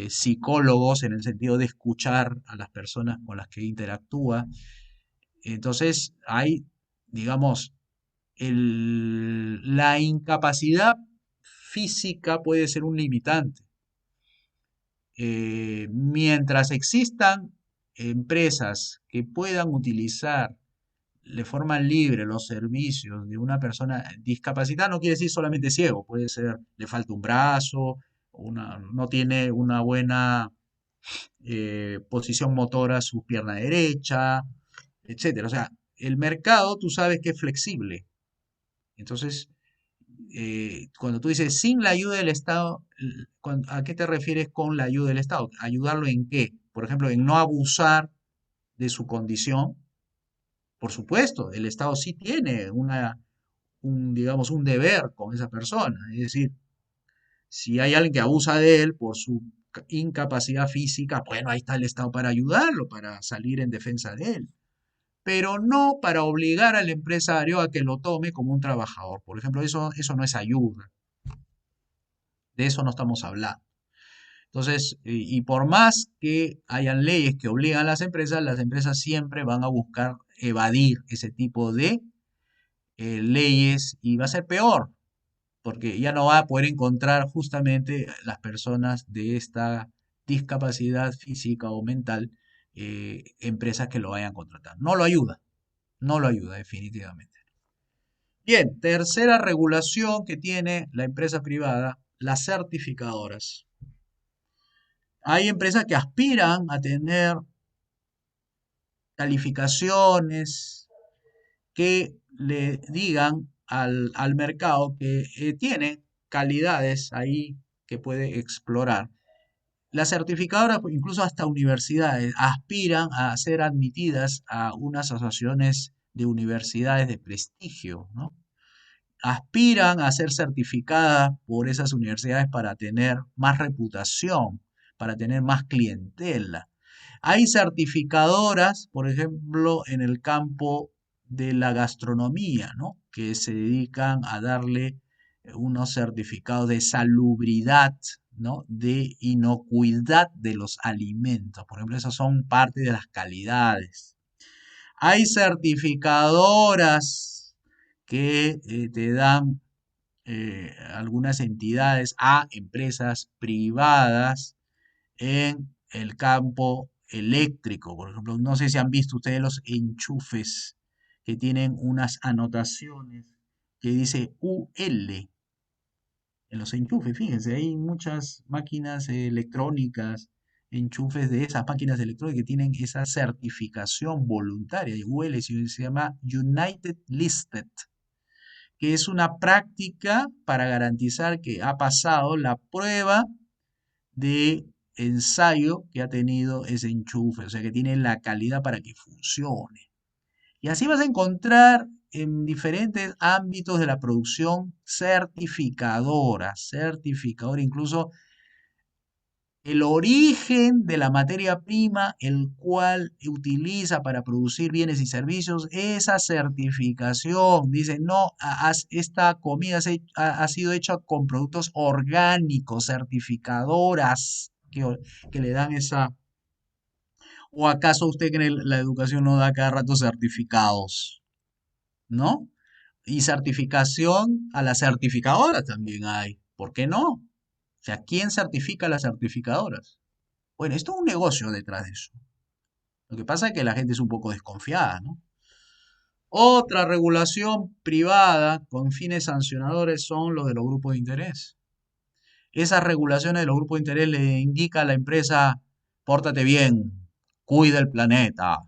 psicólogos en el sentido de escuchar a las personas con las que interactúa. Entonces, hay, digamos, la incapacidad física puede ser un limitante. Mientras existan empresas que puedan utilizar de forma libre los servicios de una persona discapacitada, no quiere decir solamente ciego, puede ser, le falta un brazo, no tiene una buena posición motora su pierna derecha, etcétera. O sea, el mercado tú sabes que es flexible. Entonces, cuando tú dices sin la ayuda del Estado, ¿a qué te refieres con la ayuda del Estado? ¿Ayudarlo en qué? Por ejemplo, en no abusar de su condición. Por supuesto, el Estado sí tiene digamos, un deber con esa persona. Es decir, si hay alguien que abusa de él por su incapacidad física, bueno, ahí está el Estado para ayudarlo, para salir en defensa de él. Pero no para obligar al empresario a que lo tome como un trabajador. Por ejemplo, eso no es ayuda. De eso no estamos hablando. Entonces, y por más que hayan leyes que obligan a las empresas siempre van a buscar evadir ese tipo de leyes y va a ser peor, porque ya no va a poder encontrar justamente las personas de esta discapacidad física o mental, empresas que lo vayan a contratar. No lo ayuda definitivamente. Bien, tercera regulación que tiene la empresa privada, las certificadoras. Hay empresas que aspiran a tener calificaciones que le digan al mercado que tiene calidades ahí que puede explorar. Las certificadoras, incluso hasta universidades, aspiran a ser admitidas a unas asociaciones de universidades de prestigio, ¿no? Aspiran a ser certificadas por esas universidades para tener más reputación, para tener más clientela. Hay certificadoras, por ejemplo, en el campo de la gastronomía, ¿no? Que se dedican a darle unos certificados de salubridad, ¿no? De inocuidad de los alimentos. Por ejemplo, esas son parte de las calidades. Hay certificadoras que te dan algunas entidades a empresas privadas en el campo eléctrico. Por ejemplo, no sé si han visto ustedes los enchufes que tienen unas anotaciones que dice UL en los enchufes. Fíjense, hay muchas máquinas electrónicas, enchufes de esas máquinas electrónicas que tienen esa certificación voluntaria. UL se llama United Listed, que es una práctica para garantizar que ha pasado la prueba de ensayo que ha tenido ese enchufe, o sea que tiene la calidad para que funcione. Y así vas a encontrar en diferentes ámbitos de la producción certificadora, incluso el origen de la materia prima, el cual utiliza para producir bienes y servicios, esa certificación. Dice, no, esta comida ha sido hecha con productos orgánicos, certificadoras que le dan esa... ¿O acaso usted cree que la educación no da cada rato certificados? ¿No? Y certificación a las certificadoras también hay. ¿Por qué no? O sea, ¿quién certifica a las certificadoras? Bueno, esto es un negocio detrás de eso. Lo que pasa es que la gente es un poco desconfiada, ¿no? Otra regulación privada con fines sancionadores son los de los grupos de interés. Esas regulaciones de los grupos de interés le indica a la empresa, pórtate bien, cuida el planeta,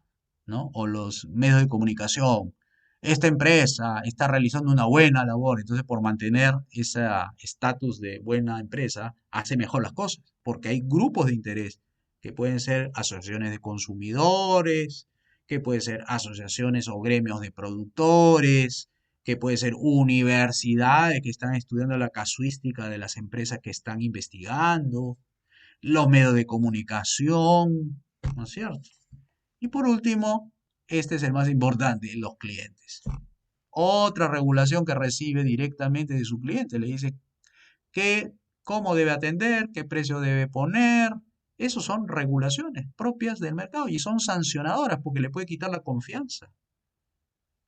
¿no? O los medios de comunicación. Esta empresa está realizando una buena labor, entonces por mantener ese estatus de buena empresa, hace mejor las cosas, porque hay grupos de interés que pueden ser asociaciones de consumidores, que pueden ser asociaciones o gremios de productores, que puede ser universidades que están estudiando la casuística de las empresas que están investigando, los medios de comunicación, ¿no es cierto? Y por último, este es el más importante, los clientes. Otra regulación que recibe directamente de su cliente, le dice cómo debe atender, qué precio debe poner. Esos son regulaciones propias del mercado y son sancionadoras porque le puede quitar la confianza.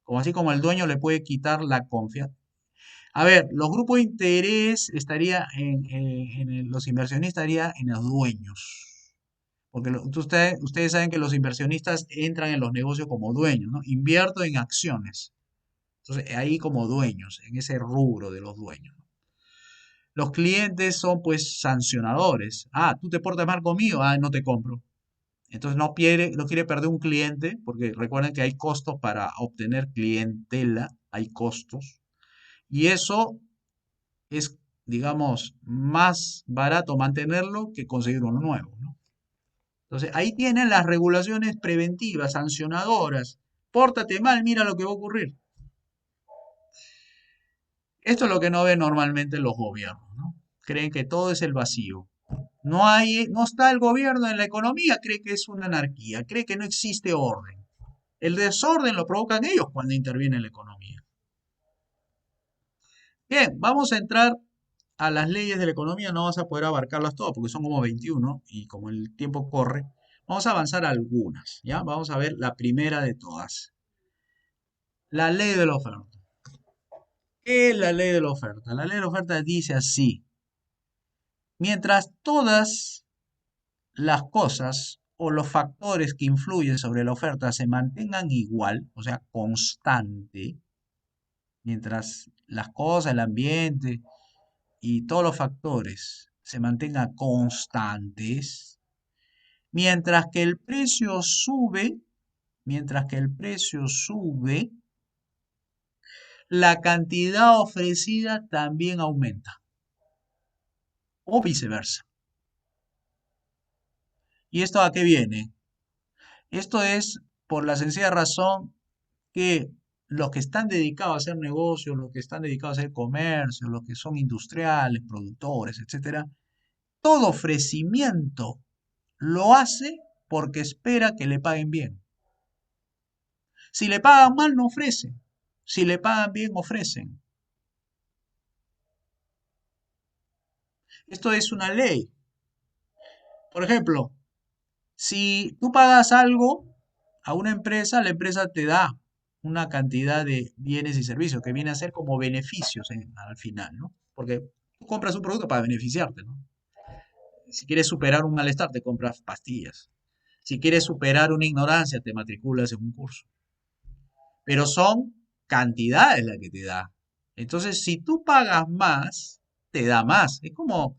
Como así como el dueño le puede quitar la confianza. A ver, los grupos de interés estaría los inversionistas estarían en los dueños. Porque ustedes saben que los inversionistas entran en los negocios como dueños, ¿no? Invierto en acciones. Entonces, ahí como dueños, en ese rubro de los dueños. Los clientes son pues sancionadores. Ah, tú te portas mal conmigo, ah, no te compro. Entonces no quiere perder un cliente, porque recuerden que hay costos para obtener clientela, hay costos. Y eso es, digamos, más barato mantenerlo que conseguir uno nuevo, ¿no? Entonces ahí tienen las regulaciones preventivas, sancionadoras. Pórtate mal, mira lo que va a ocurrir. Esto es lo que no ven normalmente los gobiernos, ¿no? Creen que todo es el vacío. No está el gobierno en la economía, cree que es una anarquía, cree que no existe orden. El desorden lo provocan ellos cuando intervienen en la economía. Bien, vamos a entrar a las leyes de la economía, no vamos a poder abarcarlas todas porque son como 21 y como el tiempo corre, vamos a avanzar a algunas, ¿ya? Vamos a ver la primera de todas. La ley de la oferta. ¿Qué es la ley de la oferta? La ley de la oferta dice así: mientras todas las cosas o los factores que influyen sobre la oferta se mantengan igual, o sea, constante, mientras las cosas, el ambiente y todos los factores se mantengan constantes, mientras que el precio sube, la cantidad ofrecida también aumenta, o viceversa. ¿Y esto a qué viene? Esto es por la sencilla razón que los que están dedicados a hacer negocios, los que están dedicados a hacer comercio, los que son industriales, productores, etcétera, todo ofrecimiento lo hace porque espera que le paguen bien. Si le pagan mal, no ofrecen. Si le pagan bien, ofrecen. Esto es una ley. Por ejemplo, si tú pagas algo a una empresa, la empresa te da una cantidad de bienes y servicios que viene a ser como beneficios al final, ¿no? Porque tú compras un producto para beneficiarte, ¿no? Si quieres superar un malestar, te compras pastillas. Si quieres superar una ignorancia, te matriculas en un curso. Pero son cantidades las que te da. Entonces, si tú pagas más, te da más. Es como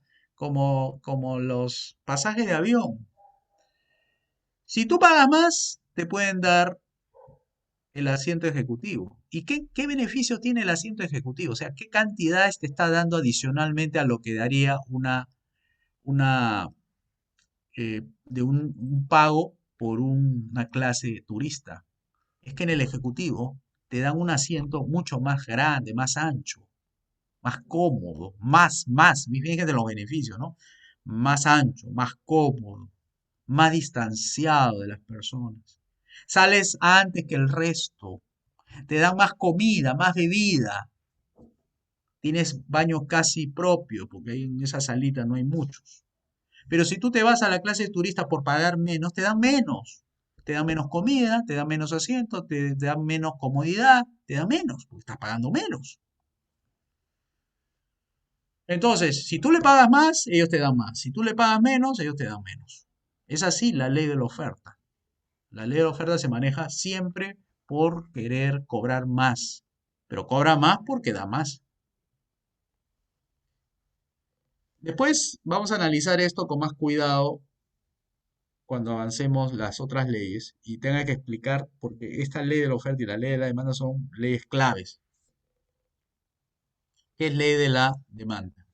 los pasajes de avión. Si tú pagas más, te pueden dar el asiento ejecutivo. ¿Y qué beneficio tiene el asiento ejecutivo? O sea, ¿qué cantidades te está dando adicionalmente a lo que daría una un pago por una clase turista? Es que en el ejecutivo te dan un asiento mucho más grande, más ancho, más cómodo, fíjense los beneficios, ¿no? Más ancho, más cómodo, más distanciado de las personas. Sales antes que el resto, te dan más comida, más bebida, tienes baño casi propio, porque ahí en esa salita no hay muchos. Pero si tú te vas a la clase de turista por pagar menos, te dan menos. Te dan menos comida, te dan menos asientos, te dan menos comodidad, te dan menos, porque estás pagando menos. Entonces, si tú le pagas más, ellos te dan más. Si tú le pagas menos, ellos te dan menos. Es así la ley de la oferta. La ley de la oferta se maneja siempre por querer cobrar más, pero cobra más porque da más. Después vamos a analizar esto con más cuidado cuando avancemos las otras leyes y tenga que explicar, porque esta ley de la oferta y la ley de la demanda son leyes claves. ¿Qué es ley de la demanda?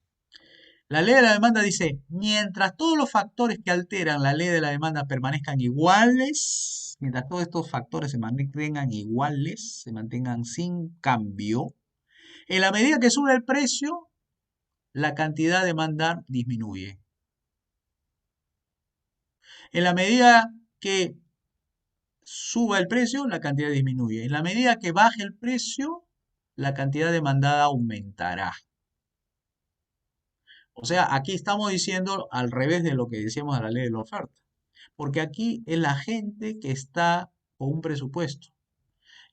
La ley de la demanda dice, mientras todos los factores que alteran la ley de la demanda permanezcan iguales, mientras todos estos factores se mantengan iguales, se mantengan sin cambio, en la medida que sube el precio, la cantidad de demanda disminuye. En la medida que suba el precio, la cantidad disminuye. En la medida que baje el precio, la cantidad demandada aumentará. O sea, aquí estamos diciendo al revés de lo que decíamos de la ley de la oferta. Porque aquí es la gente que está con un presupuesto.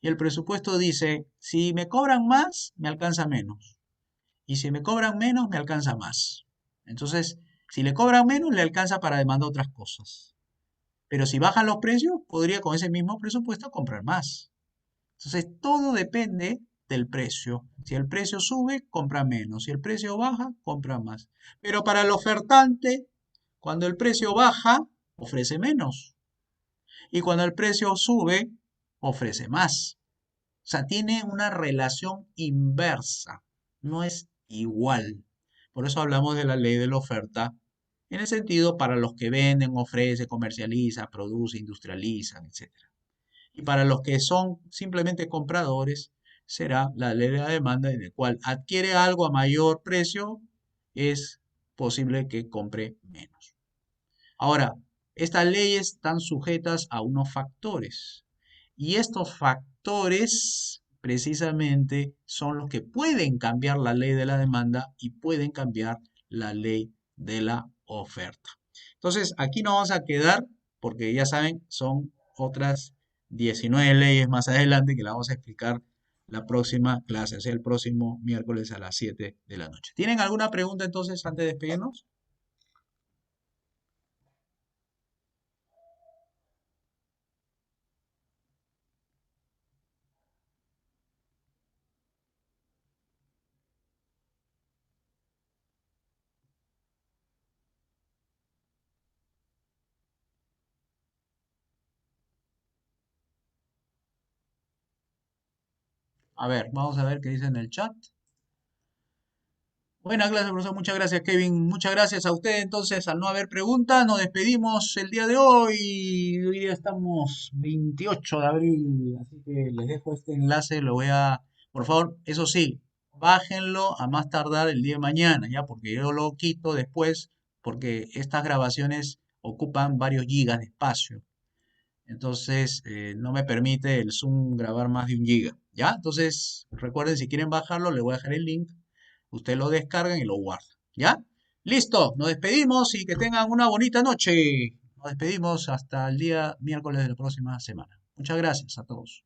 Y el presupuesto dice, si me cobran más, me alcanza menos. Y si me cobran menos, me alcanza más. Entonces, si le cobran menos, le alcanza para demandar otras cosas. Pero si bajan los precios, podría con ese mismo presupuesto comprar más. Entonces, todo depende del precio. Si el precio sube, compra menos. Si el precio baja, compra más. Pero para el ofertante, cuando el precio baja, ofrece menos. Y cuando el precio sube, ofrece más. O sea, tiene una relación inversa. No es igual. Por eso hablamos de la ley de la oferta en el sentido para los que venden, ofrecen, comercializan, producen, industrializan, etc. Y para los que son simplemente compradores, será la ley de la demanda en el cual adquiere algo a mayor precio, es posible que compre menos. Ahora, estas leyes están sujetas a unos factores. Y estos factores precisamente son los que pueden cambiar la ley de la demanda y pueden cambiar la ley de la oferta. Entonces, aquí nos vamos a quedar porque ya saben, son otras 19 leyes más adelante que las vamos a explicar la próxima clase, o sea, el próximo miércoles a las 7 de la noche. ¿Tienen alguna pregunta entonces antes de despedirnos? A ver, vamos a ver qué dice en el chat. Buena clase, profesor. Muchas gracias, Kevin. Muchas gracias a usted. Entonces, al no haber preguntas, nos despedimos el día de hoy. Hoy día estamos 28 de abril, así que les dejo este enlace. Lo voy a, por favor, eso sí, bájenlo a más tardar el día de mañana, ya, porque yo lo quito después, porque estas grabaciones ocupan varios gigas de espacio. Entonces, no me permite el Zoom grabar más de 1 giga, ¿ya? Entonces, recuerden, si quieren bajarlo, les voy a dejar el link. Ustedes lo descargan y lo guardan, ¿ya? Listo, nos despedimos y que tengan una bonita noche. Nos despedimos hasta el día miércoles de la próxima semana. Muchas gracias a todos.